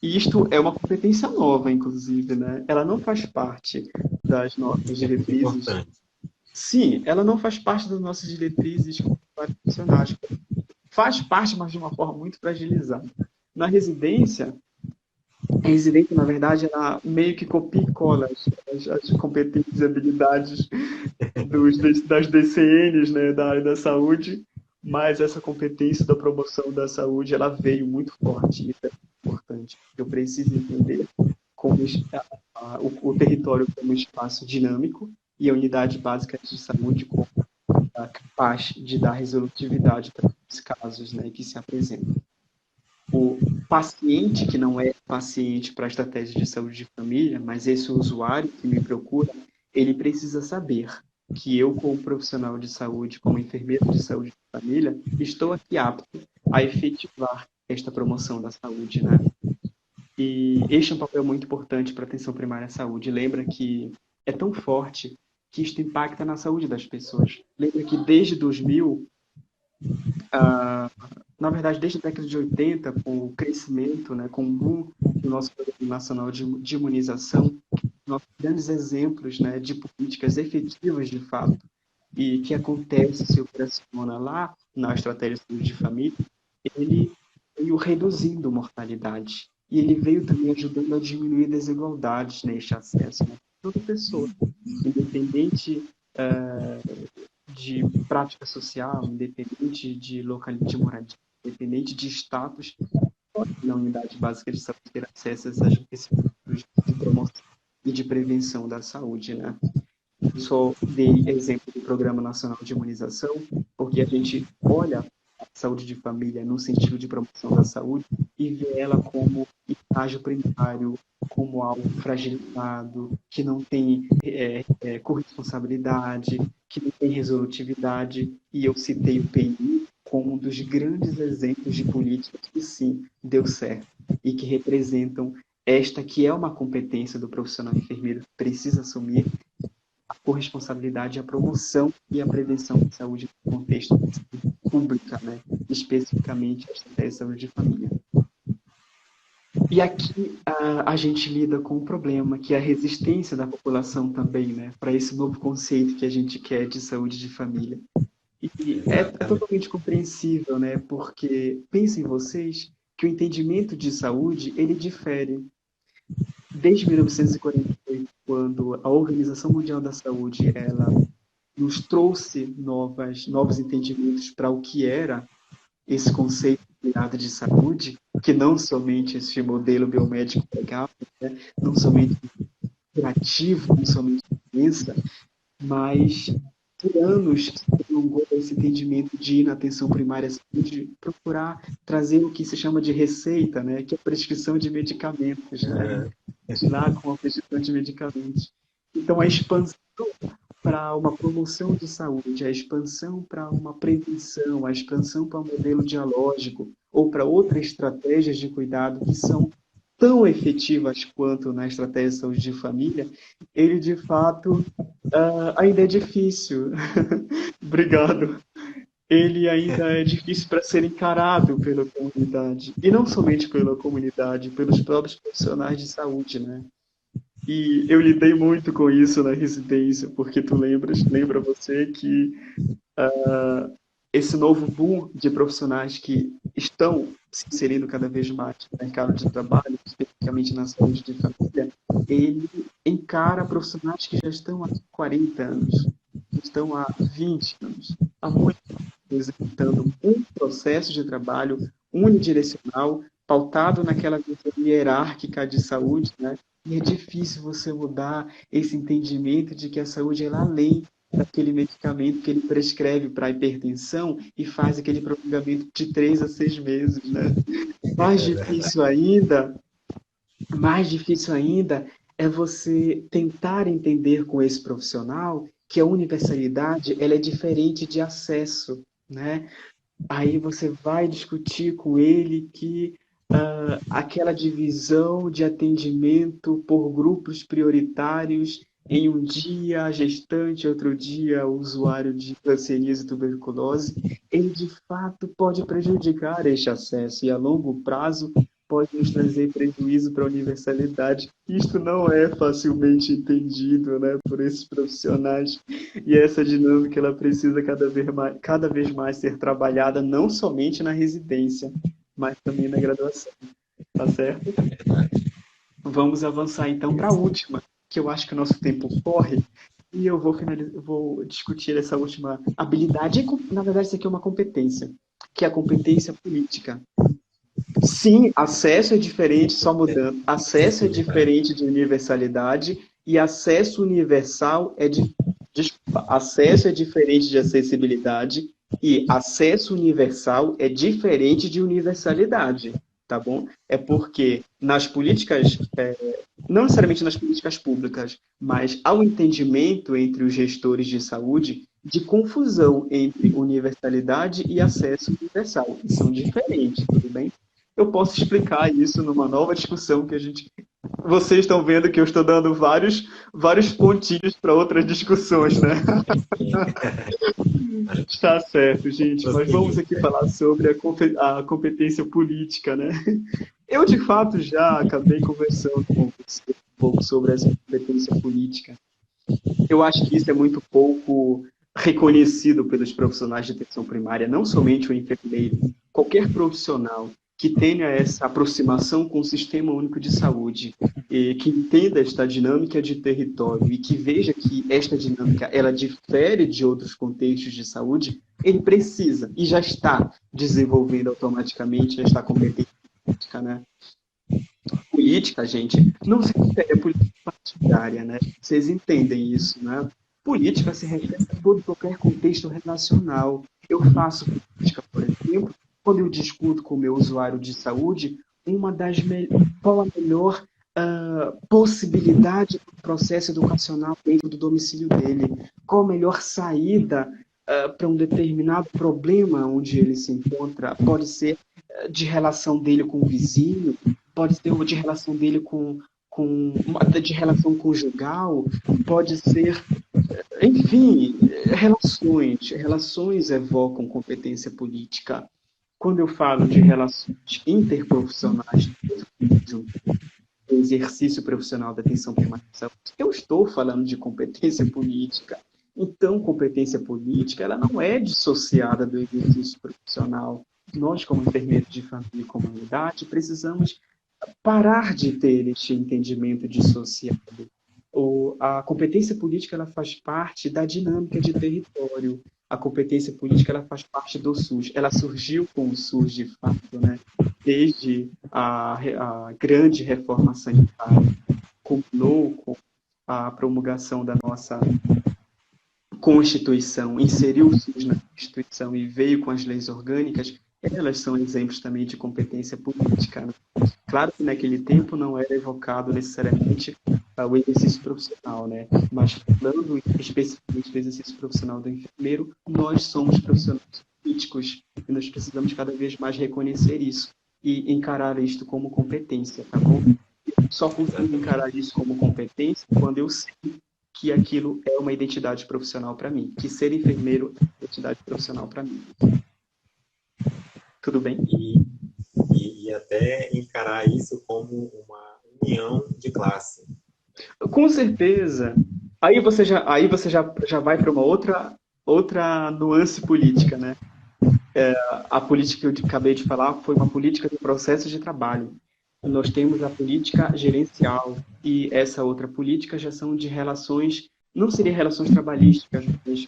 E isto é uma competência nova, inclusive, né? Ela não faz parte das nossas diretrizes. Sim, ela não faz parte das nossas diretrizes profissionais. Faz parte, mas de uma forma muito fragilizada. Na residência, a residência, na verdade, ela meio que copia e cola as competências e habilidades das DCNs, né, da área da saúde, mas essa competência da promoção da saúde, ela veio muito forte. Isso é importante. Eu preciso entender como o território como um espaço dinâmico e a unidade básica de saúde como capaz de dar resolutividade para os casos, né, que se apresentam. O paciente que não é paciente para a estratégia de saúde de família, mas esse usuário que me procura, ele precisa saber que eu, como profissional de saúde, como enfermeiro de saúde de família, estou aqui apto a efetivar esta promoção da saúde, né? E este é um papel muito importante para a atenção primária à saúde. Lembra que é tão forte que isto impacta na saúde das pessoas. Lembra que desde 2000, na verdade, desde a década de 80, com o crescimento, né, com o boom do nosso Programa Nacional de Imunização, nossos grandes exemplos, né, de políticas efetivas, de fato, e que acontece, se operaciona lá na estratégia de saúde de família, ele veio reduzindo mortalidade. E ele veio também ajudando a diminuir desigualdades neste acesso. Né? Toda pessoa, independente de prática social, independente de localidade de moradia, independente de status, pode, na unidade básica de saúde, ter acesso a esses produtos de promoção e de prevenção da saúde, né? Só dei exemplo do Programa Nacional de Imunização, porque a gente olha a saúde de família no sentido de promoção da saúde e vê ela como estágio primário, como algo fragilizado, que não tem corresponsabilidade, que não tem resolutividade. E eu citei o PI como um dos grandes exemplos de políticas que sim, deu certo e que representam esta que é uma competência do profissional enfermeiro que precisa assumir a corresponsabilidade, a promoção e a prevenção de saúde no contexto pública, né? Especificamente a estratégia de saúde de família. E aqui a gente lida com um problema, que é a resistência da população também, né? Para esse novo conceito que a gente quer de saúde de família. E é totalmente compreensível, né? Porque pensem vocês que o entendimento de saúde, ele difere. Desde 1948, quando a Organização Mundial da Saúde ela nos trouxe novos entendimentos para o que era esse conceito de saúde, que não somente esse modelo biomédico legal, né? Não somente curativo, não somente doença, mas por anos se prolongou esse entendimento de ir na atenção primária, de procurar trazer o que se chama de receita, né? Que é a prescrição de medicamentos, né? Lá com a prescrição de medicamentos. Então, a expansão para uma promoção de saúde, a expansão para uma prevenção, a expansão para um modelo dialógico ou para outras estratégias de cuidado que são tão efetivas quanto na estratégia de saúde de família, ele, de fato, ainda é difícil. Obrigado. Ele ainda é difícil para ser encarado pela comunidade. E não somente pela comunidade, pelos próprios profissionais de saúde, né? E eu lidei muito com isso na residência, porque lembra você que esse novo boom de profissionais que estão se inserindo cada vez mais no mercado de trabalho, especificamente na saúde de família, ele encara profissionais que já estão há 40 anos, que estão há 20 anos, há muito tempo, executando um processo de trabalho unidirecional, pautado naquela visão hierárquica de saúde, né? E é difícil você mudar esse entendimento de que a saúde é além daquele medicamento que ele prescreve para a hipertensão e faz aquele prolongamento de 3 a 6 meses, né? Mais difícil ainda, mais difícil ainda é você tentar entender com esse profissional que a universalidade ela é diferente de acesso, né? Aí você vai discutir com ele que aquela divisão de atendimento por grupos prioritários em um dia gestante, outro dia usuário de hanseníase e tuberculose, ele de fato pode prejudicar este acesso e a longo prazo pode nos trazer prejuízo para a universalidade. Isto não é facilmente entendido, né, por esses profissionais. E essa dinâmica ela precisa cada vez mais ser trabalhada não somente na residência, mas também na graduação. Tá certo? Vamos avançar então para a última, que eu acho que o nosso tempo corre, e eu vou discutir essa última habilidade. Na verdade, isso aqui é uma competência, que é a competência política. Sim, acesso é diferente, só mudando. Acesso é diferente de universalidade e acesso universal desculpa, acesso é diferente de acessibilidade e acesso universal é diferente de universalidade, tá bom? É porque nas políticas, não necessariamente nas políticas públicas, mas há um entendimento entre os gestores de saúde de confusão entre universalidade e acesso universal. E são diferentes, tudo bem? Eu posso explicar isso numa nova discussão que vocês estão vendo que eu estou dando vários pontinhos para outras discussões, né? Está certo, gente. Mas vamos aqui falar sobre a competência política, né? Eu, de fato, já acabei conversando com você um pouco sobre essa competência política. Eu acho que isso é muito pouco reconhecido pelos profissionais de atenção primária, não somente o enfermeiro, qualquer profissional que tenha essa aproximação com o Sistema Único de Saúde, e que entenda esta dinâmica de território e que veja que esta dinâmica ela difere de outros contextos de saúde, ele precisa e já está desenvolvendo automaticamente esta competência política, né? Política, gente, não se refere a política partidária, né? Vocês entendem isso, né? Política se refere a todo qualquer contexto relacional. Eu faço política, por exemplo, quando eu discuto com o meu usuário de saúde, qual a melhor possibilidade do processo educacional dentro do domicílio dele, qual a melhor saída para um determinado problema onde ele se encontra, pode ser de relação dele com o vizinho, pode ser de relação dele de relação conjugal, pode ser, enfim, relações evocam competência política. Quando eu falo de relações interprofissionais do exercício profissional da atenção primária de saúde, eu estou falando de competência política. Então, competência política ela não é dissociada do exercício profissional. Nós, como enfermeiros de família e comunidade, precisamos parar de ter este entendimento dissociado. A competência política ela faz parte da dinâmica de território. A competência política ela faz parte do SUS. Ela surgiu com o SUS, de fato, né? Desde a grande reforma sanitária, combinou com a promulgação da nossa Constituição, inseriu o SUS na Constituição e veio com as leis orgânicas, elas são exemplos também de competência política, né? Claro que naquele tempo não era evocado necessariamente o exercício profissional, né? Mas falando especificamente do exercício profissional do enfermeiro, nós somos profissionais políticos e nós precisamos cada vez mais reconhecer isso e encarar isto como competência, tá bom? Eu só consigo encarar isso como competência quando eu sei que aquilo é uma identidade profissional para mim, que ser enfermeiro é uma identidade profissional para mim. Tudo bem? E até encarar isso como uma união de classe. Com certeza. Aí você já vai para uma outra nuance política, né? a política que eu acabei de falar foi uma política de processo de trabalho. Nós temos a política gerencial e essa outra política já são de relações, não seria relações trabalhísticas, mas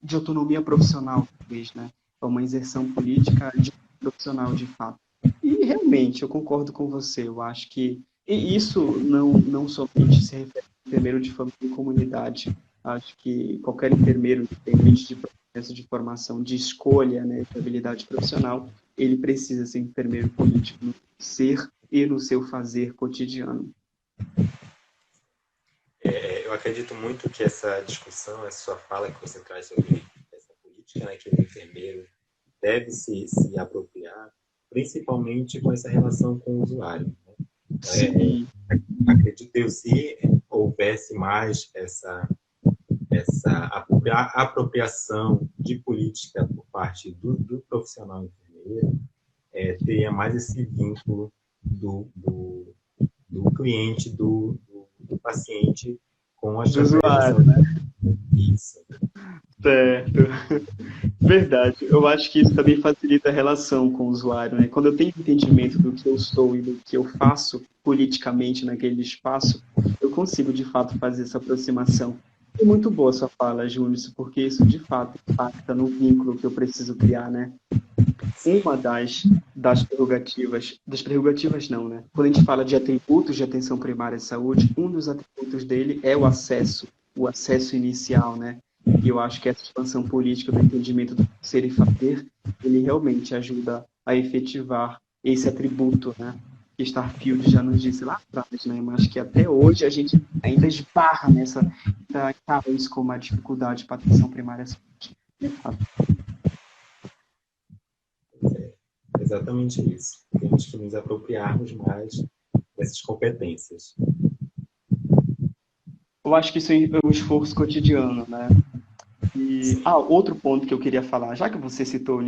de autonomia profissional, talvez, né? É uma inserção política profissional, de fato. E realmente, eu concordo com você, eu acho que e isso não somente se refere ao enfermeiro de família e comunidade. Acho que qualquer enfermeiro, independente de processo de formação, de escolha, né, de habilidade profissional, ele precisa ser enfermeiro político no ser e no seu fazer cotidiano. Eu acredito muito que essa discussão, essa sua fala que você traz sobre essa política, né, que o enfermeiro deve se apropriar, principalmente com essa relação com o usuário. Né? Acredito eu, se houvesse mais essa apropriação de política por parte do profissional enfermeiro, teria mais esse vínculo do cliente, do paciente com a usuário, né? Isso. Certo. Verdade. Eu acho que isso também facilita a relação com o usuário, né? Quando eu tenho entendimento do que eu sou e do que eu faço politicamente naquele espaço, eu consigo, de fato, fazer essa aproximação. É muito boa a sua fala, Júnior, porque isso, de fato, impacta no vínculo que eu preciso criar, né? Uma das prerrogativas não, né? Quando a gente fala de atributos de atenção primária à saúde, um dos atributos dele é o acesso inicial, né? E eu acho que essa expansão política do entendimento do ser e fazer, ele realmente ajuda a efetivar esse atributo, né? Que Starfield já nos disse lá atrás, né? Mas que até hoje a gente ainda esbarra nessa, encara isso como uma dificuldade para a atenção primária à saúde. De fato. Exatamente isso. Temos que nos apropriarmos mais dessas competências. Eu acho que isso é um esforço cotidiano, né? E, outro ponto que eu queria falar, já que você citou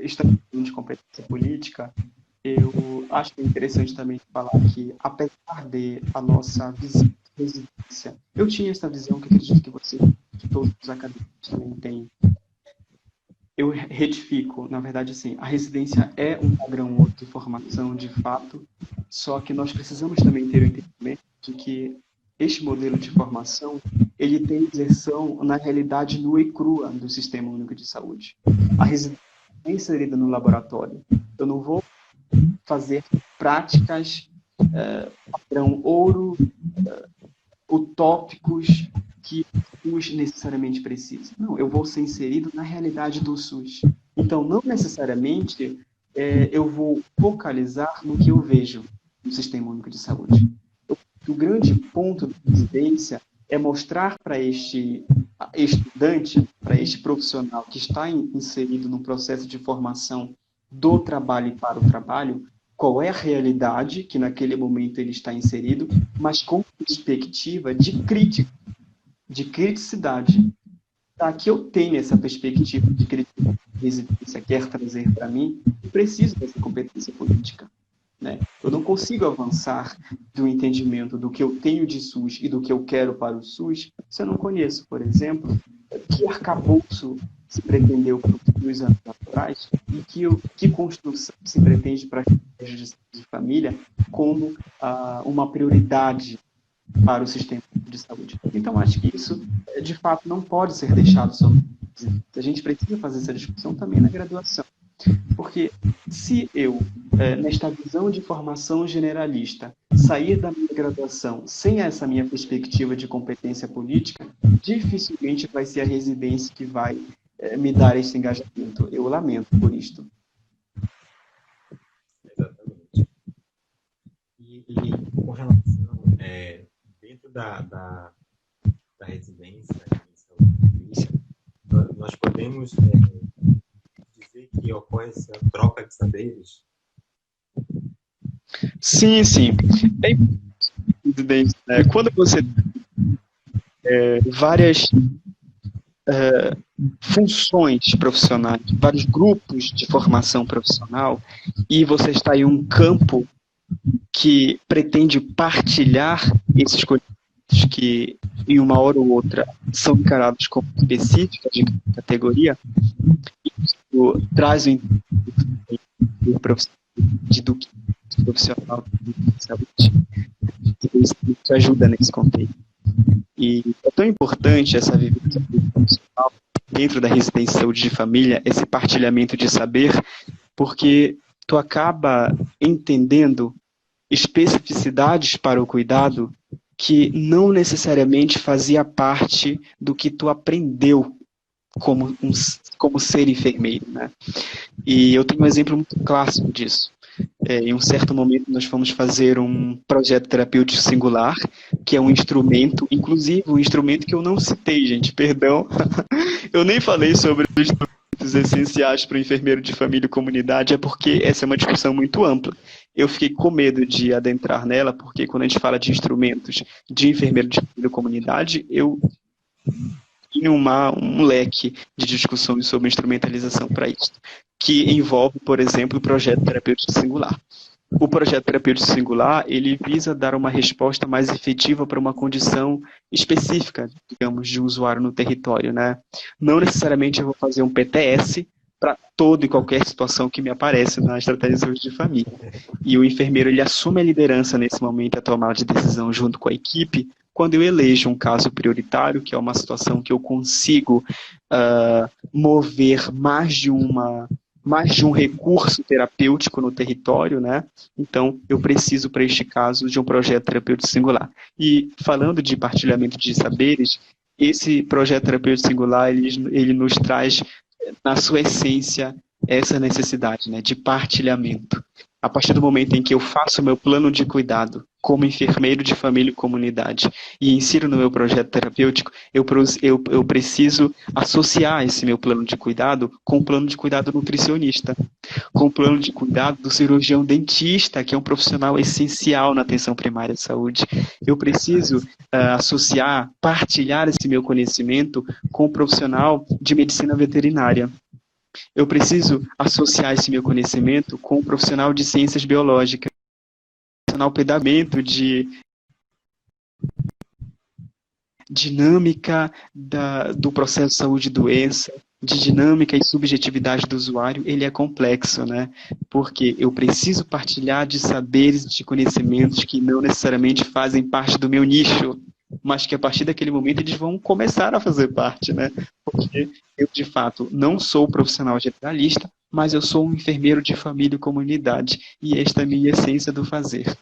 estamos falando de competência política, eu acho interessante também falar que, apesar de a nossa visão de residência, eu tinha essa visão que acredito que todos os acadêmicos também têm. Eu retifico, na verdade, assim, a residência é um padrão outro de formação, de fato, só que nós precisamos também ter o entendimento de que este modelo de formação, ele tem inserção na realidade nua e crua do Sistema Único de Saúde. A residência é inserida no laboratório. Eu não vou fazer práticas padrão ouro, utópicos, que o SUS necessariamente precisa. Não, eu vou ser inserido na realidade do SUS. Então, não necessariamente eu vou focalizar no que eu vejo no Sistema Único de Saúde. O grande ponto da residência é mostrar para este estudante, para este profissional que está inserido no processo de formação do trabalho e para o trabalho, qual é a realidade que naquele momento ele está inserido, mas com perspectiva de crítica, de criticidade. Tá, que eu tenho essa perspectiva de crítica que a residência quer trazer para mim, eu preciso dessa competência política. Né? Eu não consigo avançar do entendimento do que eu tenho de SUS e do que eu quero para o SUS se eu não conheço, por exemplo, que arcabouço se pretendeu para os anos atrás e que construção se pretende para a justiça de família como uma prioridade para o sistema de saúde. Então, acho que isso, de fato, não pode ser deixado somente. A gente precisa fazer essa discussão também na graduação. Porque se eu, nesta visão de formação generalista, sair da minha graduação sem essa minha perspectiva de competência política, dificilmente vai ser a residência que vai me dar esse engajamento. Eu lamento por isto. Exatamente. E com relação, dentro da residência, nós podemos dizer que ocorre essa troca de saberes? Sim. Bem, quando você várias funções profissionais, vários grupos de formação profissional, e você está em um campo que pretende partilhar esses conhecimentos que, em uma hora ou outra, são encarados como específicas de categoria, isso traz o profissional de saúde. Isso ajuda nesse contexto. E é tão importante essa vivência profissional dentro da residência de saúde de família, esse partilhamento de saber, porque tu acaba entendendo especificidades para o cuidado que não necessariamente fazia parte do que tu aprendeu como ser enfermeiro, né? E eu tenho um exemplo muito clássico disso. Em um certo momento nós fomos fazer um projeto terapêutico singular, que é um instrumento, inclusive um instrumento que eu não citei, gente, perdão. Eu nem falei sobre os instrumentos essenciais para o enfermeiro de família e comunidade, é porque essa é uma discussão muito ampla. Eu fiquei com medo de adentrar nela, porque quando a gente fala de instrumentos de enfermeiro de família e comunidade, eu tenho um leque de discussões sobre instrumentalização para isso, que envolve, por exemplo, o projeto terapêutico singular. O projeto terapêutico singular, ele visa dar uma resposta mais efetiva para uma condição específica, digamos, de um usuário no território, né? Não necessariamente eu vou fazer um PTS para toda e qualquer situação que me aparece na estratégia de saúde de família. E o enfermeiro, ele assume a liderança nesse momento, a tomada de decisão junto com a equipe, quando eu elejo um caso prioritário, que é uma situação que eu consigo mover mais de um recurso terapêutico no território, né? Então, eu preciso, para este caso, de um projeto terapêutico singular. E, falando de partilhamento de saberes, esse projeto terapêutico singular, ele nos traz, na sua essência, essa necessidade, né, de partilhamento. A partir do momento em que eu faço o meu plano de cuidado como enfermeiro de família e comunidade e insiro no meu projeto terapêutico, eu preciso associar esse meu plano de cuidado com o plano de cuidado nutricionista, com o plano de cuidado do cirurgião dentista, que é um profissional essencial na atenção primária de saúde. Eu preciso associar, partilhar esse meu conhecimento com o profissional de medicina veterinária. Eu preciso associar esse meu conhecimento com um profissional de ciências biológicas, um profissional pedagógico de dinâmica do processo de saúde e doença, de dinâmica e subjetividade do usuário. Ele é complexo, né? Porque eu preciso partilhar de saberes, de conhecimentos que não necessariamente fazem parte do meu nicho, mas que a partir daquele momento eles vão começar a fazer parte, né? Porque eu, de fato, não sou profissional generalista, mas eu sou um enfermeiro de família e comunidade, e esta é a minha essência do fazer.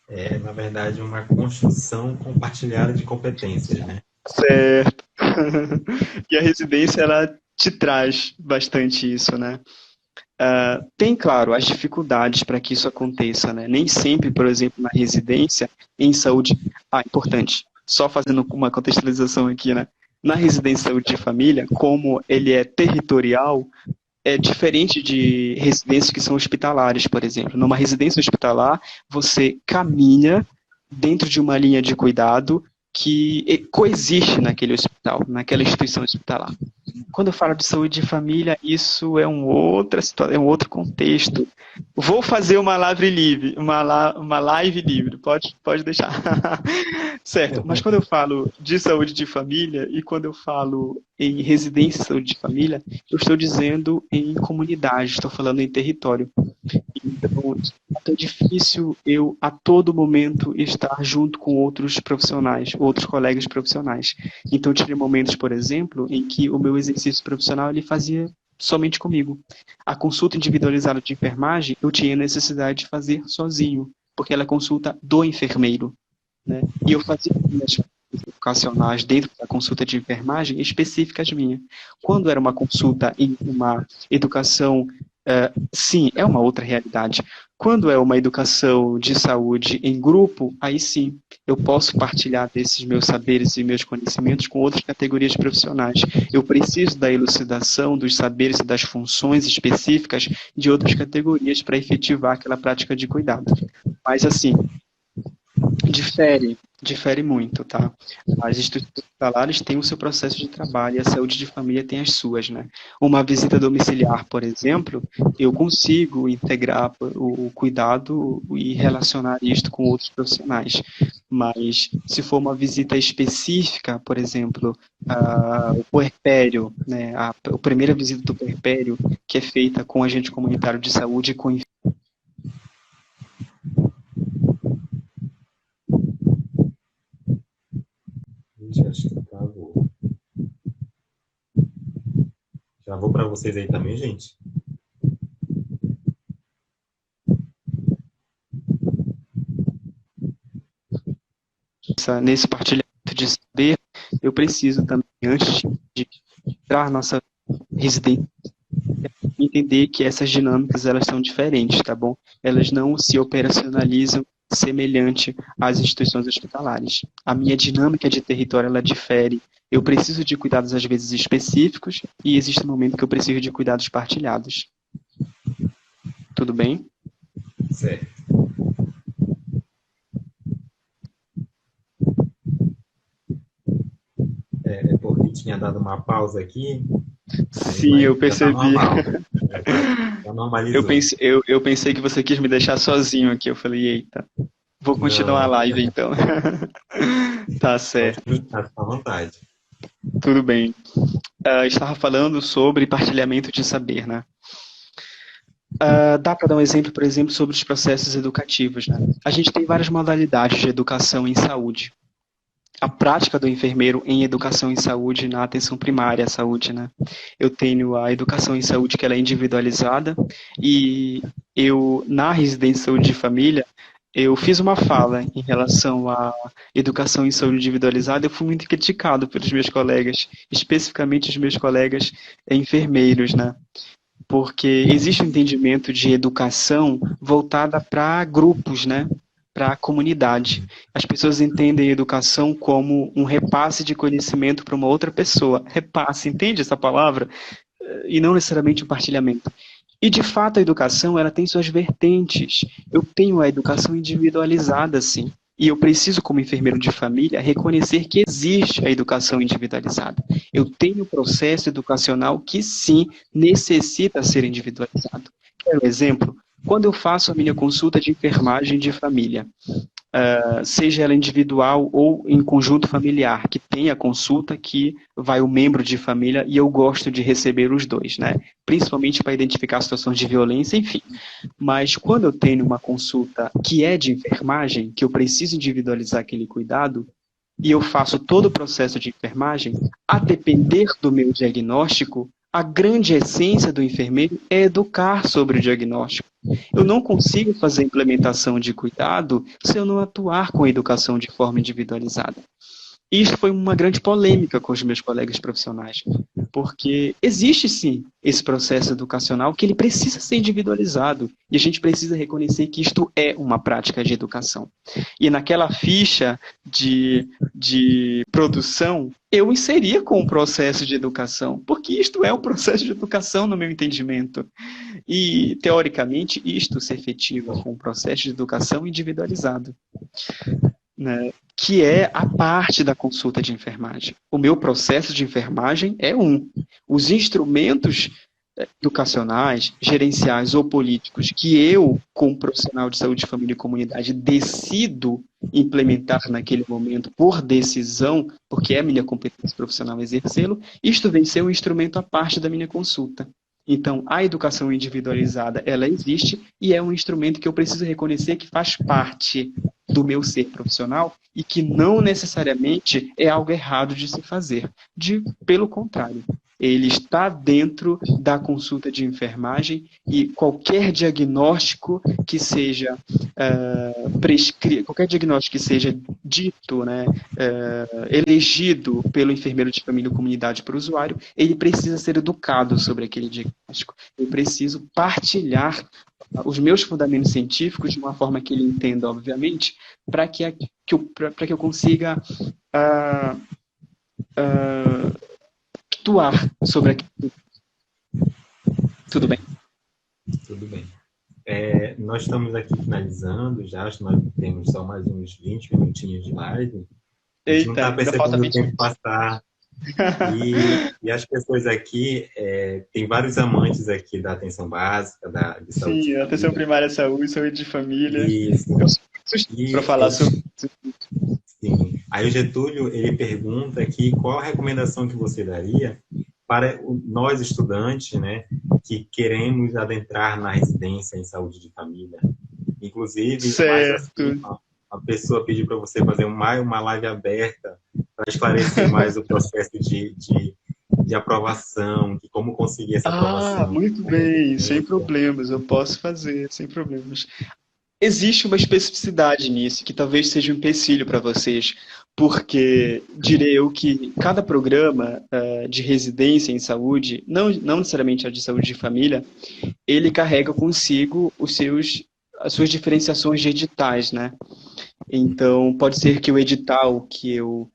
É, na verdade, uma construção compartilhada de competências, né? Certo. E a residência, ela te traz bastante isso, né? Tem, claro, as dificuldades para que isso aconteça, né? Nem sempre, por exemplo, na residência, em saúde... importante, só fazendo uma contextualização aqui, né? Na residência de saúde de família, como ele é territorial, é diferente de residências que são hospitalares, por exemplo. Numa residência hospitalar, você caminha dentro de uma linha de cuidado que coexiste naquele hospital, naquela instituição hospitalar. Quando eu falo de saúde de família, isso é é um outro contexto. Vou fazer uma live livre, uma live livre, pode deixar. Certo, mas quando eu falo de saúde de família e quando eu falo em residência de saúde de família, eu estou dizendo em comunidade, estou falando em território. Então, é difícil eu, a todo momento, estar junto com outros profissionais, outros colegas profissionais. Então, eu tive momentos, por exemplo, em que o meu exercício profissional ele fazia somente comigo. A consulta individualizada de enfermagem, eu tinha necessidade de fazer sozinho, porque ela é consulta do enfermeiro, né? E eu fazia minhas educacionais dentro da consulta de enfermagem específicas minhas. Quando era uma consulta em uma educação, sim, é uma outra realidade. Quando é uma educação de saúde em grupo, aí sim, eu posso partilhar desses meus saberes e meus conhecimentos com outras categorias profissionais. Eu preciso da elucidação dos saberes e das funções específicas de outras categorias para efetivar aquela prática de cuidado. Mas assim, difere Difere muito, tá? As instituições hospitalares têm o seu processo de trabalho e a saúde de família tem as suas, né? Uma visita domiciliar, por exemplo, eu consigo integrar o cuidado e relacionar isto com outros profissionais. Mas se for uma visita específica, por exemplo, o puerpério, né? A primeira visita do puerpério, que é feita com agente comunitário de saúde e com Gente, acho que travou. Já vou para vocês aí também, gente. nesse partilhamento de saber, eu preciso também, antes de entrar na nossa residência, entender que essas dinâmicas elas são diferentes, tá bom? Elas não se operacionalizam semelhante às instituições hospitalares. A minha dinâmica de território ela difere. Eu preciso de cuidados às vezes específicos e existe um momento que eu preciso de cuidados partilhados. Tudo bem? Certo. É porque tinha dado uma pausa aqui. Sim, eu percebi. Já normalizou. Eu pensei que você quis me deixar sozinho aqui. Eu falei, eita, vou continuar a live então. Tá certo. Tá à vontade. Tudo bem. Estava falando sobre partilhamento de saber, né? Dá para dar um exemplo, por exemplo, sobre os processos educativos, né? A gente tem várias modalidades de educação em saúde. A prática do enfermeiro em educação em saúde, na atenção primária à saúde, né? Eu tenho a educação em saúde que ela é individualizada e eu, na residência de saúde de família, eu fiz uma fala em relação à educação em saúde individualizada. Eu fui muito criticado pelos meus colegas, especificamente os meus colegas enfermeiros, né? Porque existe um entendimento de educação voltada para grupos, né? Para a comunidade. As pessoas entendem a educação como um repasse de conhecimento para uma outra pessoa. Repasse, entende essa palavra? E não necessariamente um partilhamento. E, de fato, a educação ela tem suas vertentes. Eu tenho a educação individualizada, sim. E eu preciso, como enfermeiro de família, reconhecer que existe a educação individualizada. Eu tenho o processo educacional que, sim, necessita ser individualizado. Quer um exemplo? Quando eu faço a minha consulta de enfermagem de família, seja ela individual ou em conjunto familiar, que tem a consulta que vai o membro de família e eu gosto de receber os dois, né? Principalmente para identificar situações de violência, enfim. Mas quando eu tenho uma consulta que é de enfermagem, que eu preciso individualizar aquele cuidado, e eu faço todo o processo de enfermagem, a depender do meu diagnóstico, a grande essência do enfermeiro é educar sobre o diagnóstico. Eu não consigo fazer implementação de cuidado se eu não atuar com a educação de forma individualizada. Isso foi uma grande polêmica com os meus colegas profissionais, porque existe sim esse processo educacional que ele precisa ser individualizado e a gente precisa reconhecer que isto é uma prática de educação. E naquela ficha de produção, eu inseria com o processo de educação, porque isto é um processo de educação no meu entendimento. E, teoricamente, isto se efetiva com um processo de educação individualizado, né? Que é a parte da consulta de enfermagem. O meu processo de enfermagem é um. Os instrumentos educacionais, gerenciais ou políticos que eu, como profissional de saúde, família e comunidade, decido implementar naquele momento por decisão, porque é minha competência profissional exercê-lo, isto vem ser um instrumento à parte da minha consulta. Então, a educação individualizada, ela existe e é um instrumento que eu preciso reconhecer que faz parte do meu ser profissional e que não necessariamente é algo errado de se fazer. Pelo contrário, ele está dentro da consulta de enfermagem e qualquer diagnóstico que seja qualquer diagnóstico que seja dito, né, elegido pelo enfermeiro de família ou comunidade para o usuário, ele precisa ser educado sobre aquele diagnóstico. Eu preciso partilhar os meus fundamentos científicos de uma forma que ele entenda, obviamente, para que eu consiga atuar sobre aquilo. Tudo bem? Tudo bem. Nós estamos aqui finalizando já, acho que nós temos só mais uns 20 minutinhos de live. A gente não Eita, está ainda falta percebendo o 20 tempo minutos. passar. E as pessoas aqui, tem vários amantes aqui da atenção básica, de saúde de Sim, atenção família. primária à saúde, saúde de família. Isso. Eu sou muito suspeito para E falar sobre isso. sim. Aí o Getúlio, ele pergunta aqui qual a recomendação que você daria para nós estudantes, né, que queremos adentrar na residência em saúde de família. Inclusive, mais assim, Certo. a pessoa pediu para você fazer uma live aberta para esclarecer mais o processo de aprovação, de como conseguir essa Ah, aprovação. muito bem, sem problemas, eu posso fazer, sem problemas. Existe uma especificidade nisso, que talvez seja um empecilho para vocês, porque direi eu que cada programa de residência em saúde, não necessariamente a de saúde de família, ele carrega consigo as suas diferenciações de editais, né? Então, pode ser que o edital que eu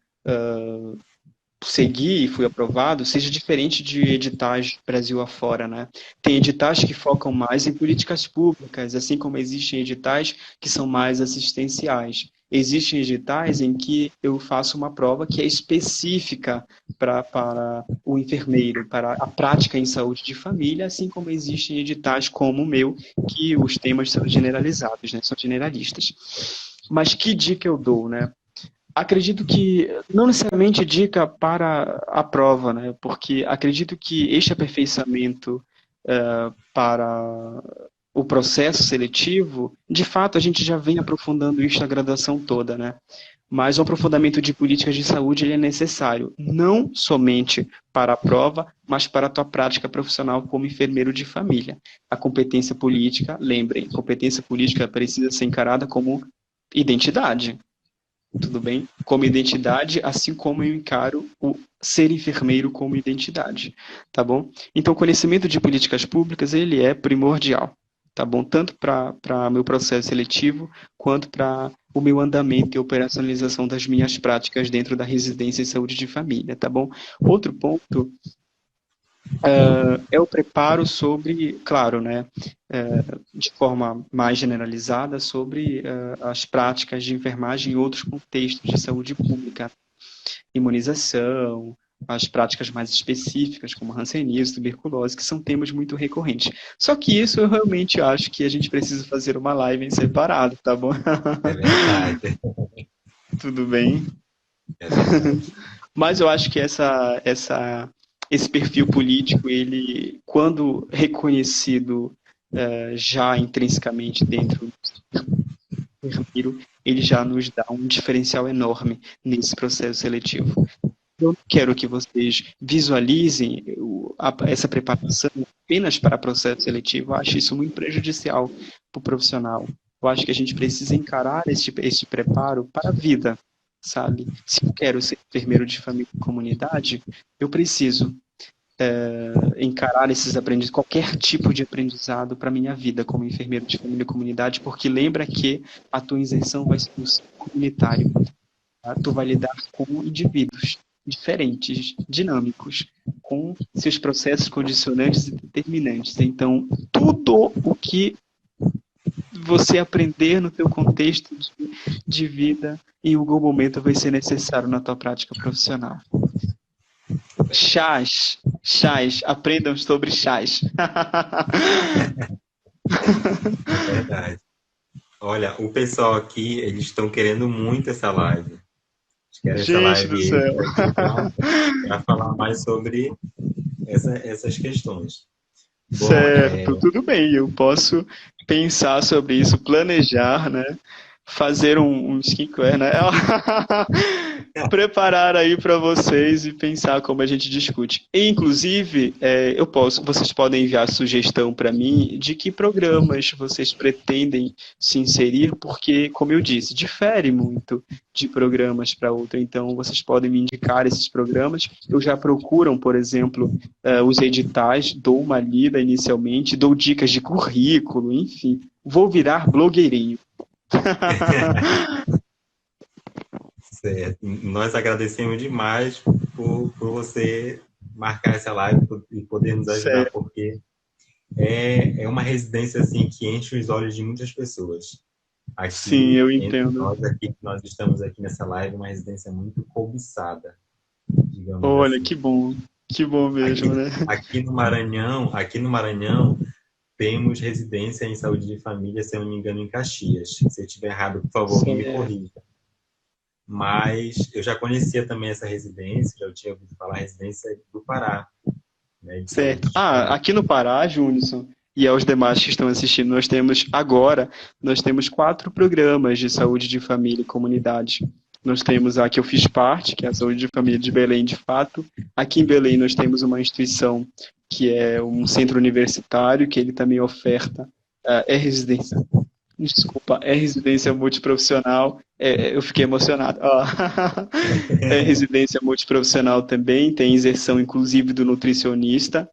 segui e fui aprovado seja diferente de editais Brasil afora, né? Tem editais que focam mais em políticas públicas, assim como existem editais que são mais assistenciais. Existem editais em que eu faço uma prova que é específica para o enfermeiro, para a prática em saúde de família, assim como existem editais como o meu, que os temas são generalizados, né? São generalistas. Mas que dica eu dou, né? Acredito que não necessariamente dica para a prova, né? Porque acredito que este aperfeiçoamento para o processo seletivo, de fato, a gente já vem aprofundando isso na graduação toda, né? Mas o aprofundamento de políticas de saúde ele é necessário, não somente para a prova, mas para a tua prática profissional como enfermeiro de família. A competência política, lembrem, competência política precisa ser encarada como identidade. Tudo bem? Como identidade, assim como eu encaro o ser enfermeiro como identidade, tá bom? Então, o conhecimento de políticas públicas, ele é primordial, tá bom? Tanto para meu processo seletivo, quanto para o meu andamento e operacionalização das minhas práticas dentro da residência em saúde de família, tá bom? Outro ponto é o preparo sobre, claro, né, de forma mais generalizada, sobre as práticas de enfermagem em outros contextos de saúde pública, imunização, as práticas mais específicas, como hanseníase, tuberculose, que são temas muito recorrentes. Só que isso eu realmente acho que a gente precisa fazer uma live em separado, tá bom? É verdade. Tudo bem? É verdade. Mas eu acho que esse perfil político, ele, quando reconhecido já intrinsecamente dentro do enfermeiro, ele já nos dá um diferencial enorme nesse processo seletivo. Eu quero que vocês visualizem essa preparação apenas para processo seletivo. Eu acho isso muito prejudicial para o profissional. Eu acho que a gente precisa encarar este preparo para a vida, sabe? Se eu quero ser enfermeiro de família e comunidade, eu preciso encarar esses aprendizados, qualquer tipo de aprendizado para a minha vida como enfermeiro de família e comunidade, porque lembra que a tua inserção vai ser no seio comunitário. Tá? Tu vai lidar com indivíduos diferentes, dinâmicos, com seus processos condicionantes e determinantes. Então, tudo o que você aprender no teu contexto de vida, em algum momento vai ser necessário na tua prática profissional. Chás, aprendam sobre chás. É verdade. Olha, o pessoal aqui, eles estão querendo muito essa live. Eles querem essa Gente do live céu. para falar mais sobre essas questões. Bom, Certo, tudo bem, eu posso pensar sobre isso, planejar, né? Fazer um skincare, né? Preparar aí para vocês e pensar como a gente discute. E, inclusive, vocês podem enviar sugestão para mim de que programas vocês pretendem se inserir, porque, como eu disse, difere muito de programas para outro. Então, vocês podem me indicar esses programas. Eu já procuram, por exemplo, os editais, dou uma lida inicialmente, dou dicas de currículo, enfim. Vou virar blogueirinho. certo. Nós agradecemos demais por você marcar essa live e poder nos ajudar, Certo. porque é uma residência assim que enche os olhos de muitas pessoas. Sim, Aqui, eu entre entendo. nós, aqui, nós estamos aqui nessa live, uma residência muito cobiçada, digamos Olha, assim. que bom Aqui, mesmo, né? aqui no Maranhão, temos residência em saúde de família, se eu não me engano, em Caxias. Se eu estiver errado, por favor, alguém me Certo. corrija. Mas eu já conhecia também essa residência, já tinha ouvido falar a residência do Pará, né, de Certo. saúde de Ah, família. aqui no Pará, Júnison, e aos demais que estão assistindo, nós temos 4 programas de saúde de família e comunidade. Nós temos a que eu fiz parte, que é a Saúde de Família de Belém, de fato. Aqui em Belém nós temos uma instituição que é um centro universitário, que ele também oferta, é residência. Desculpa, é residência multiprofissional. Eu fiquei emocionado. Ó. É residência multiprofissional também, tem inserção inclusive do nutricionista.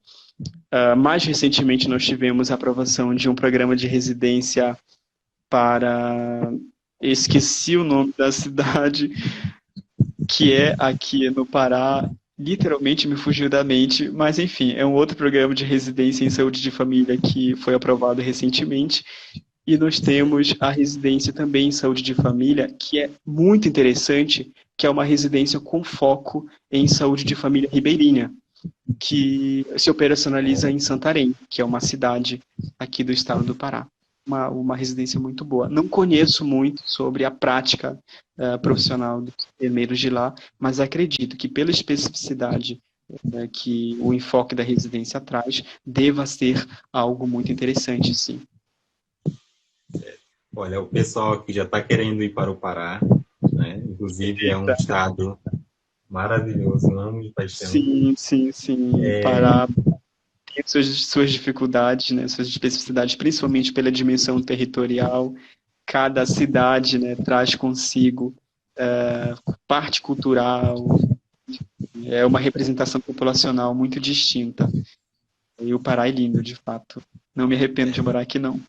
Mais recentemente, nós tivemos a aprovação de um programa de residência para. Esqueci o nome da cidade, que é aqui no Pará. Literalmente me fugiu da mente, mas enfim, é um outro programa de residência em saúde de família que foi aprovado recentemente. E nós temos a residência também em saúde de família, que é muito interessante, que é uma residência com foco em saúde de família ribeirinha, que se operacionaliza em Santarém, que é uma cidade aqui do estado do Pará. Uma residência muito boa. Não conheço muito sobre a prática profissional dos enfermeiros de lá, mas acredito que pela especificidade que o enfoque da residência traz, deva ser algo muito interessante, sim. Olha, o pessoal aqui já está querendo ir para o Pará, né? Inclusive é um estado maravilhoso, amo de paixão. Sim, sim, sim. Pará tem suas dificuldades, né, suas especificidades, principalmente pela dimensão territorial. Cada cidade, né, traz consigo parte cultural, é uma representação populacional muito distinta. E o Pará é lindo, de fato. Não me arrependo de morar aqui, não.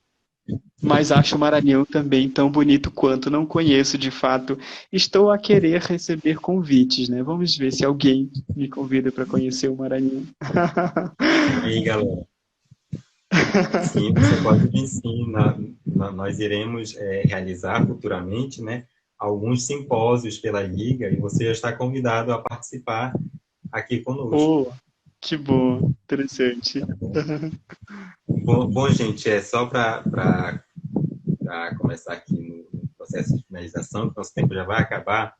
Mas acho o Maranhão também tão bonito quanto. Não conheço, de fato. Estou a querer receber convites, né? Vamos ver se alguém me convida para conhecer o Maranhão. E aí, galera? Sim, você pode vir sim. Nós iremos realizar futuramente, né, alguns simpósios pela Liga e você já está convidado a participar aqui conosco. Oh, que bom, interessante. Bom, gente, é só para começar aqui no processo de finalização, que nosso tempo já vai acabar.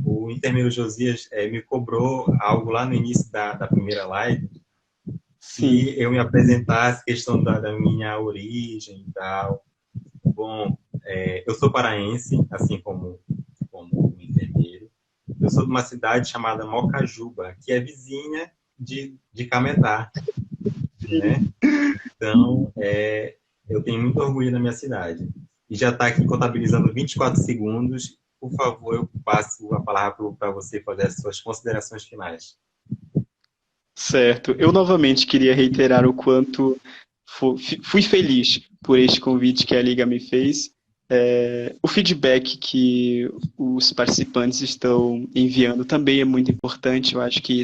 O enfermeiro Josias me cobrou algo lá no início da primeira live, Sim, que eu me apresentasse, questão da minha origem e tal. Bom, eu sou paraense, assim como o enfermeiro. Eu sou de uma cidade chamada Mocajuba, que é vizinha de Cametá, né? Então, eu tenho muito orgulho da minha cidade. E já está aqui contabilizando 24 segundos. Por favor, eu passo a palavra para você fazer as suas considerações finais. certo. Eu novamente queria reiterar o quanto fui feliz por este convite que a Liga me fez. O feedback que os participantes estão enviando também é muito importante. Eu acho que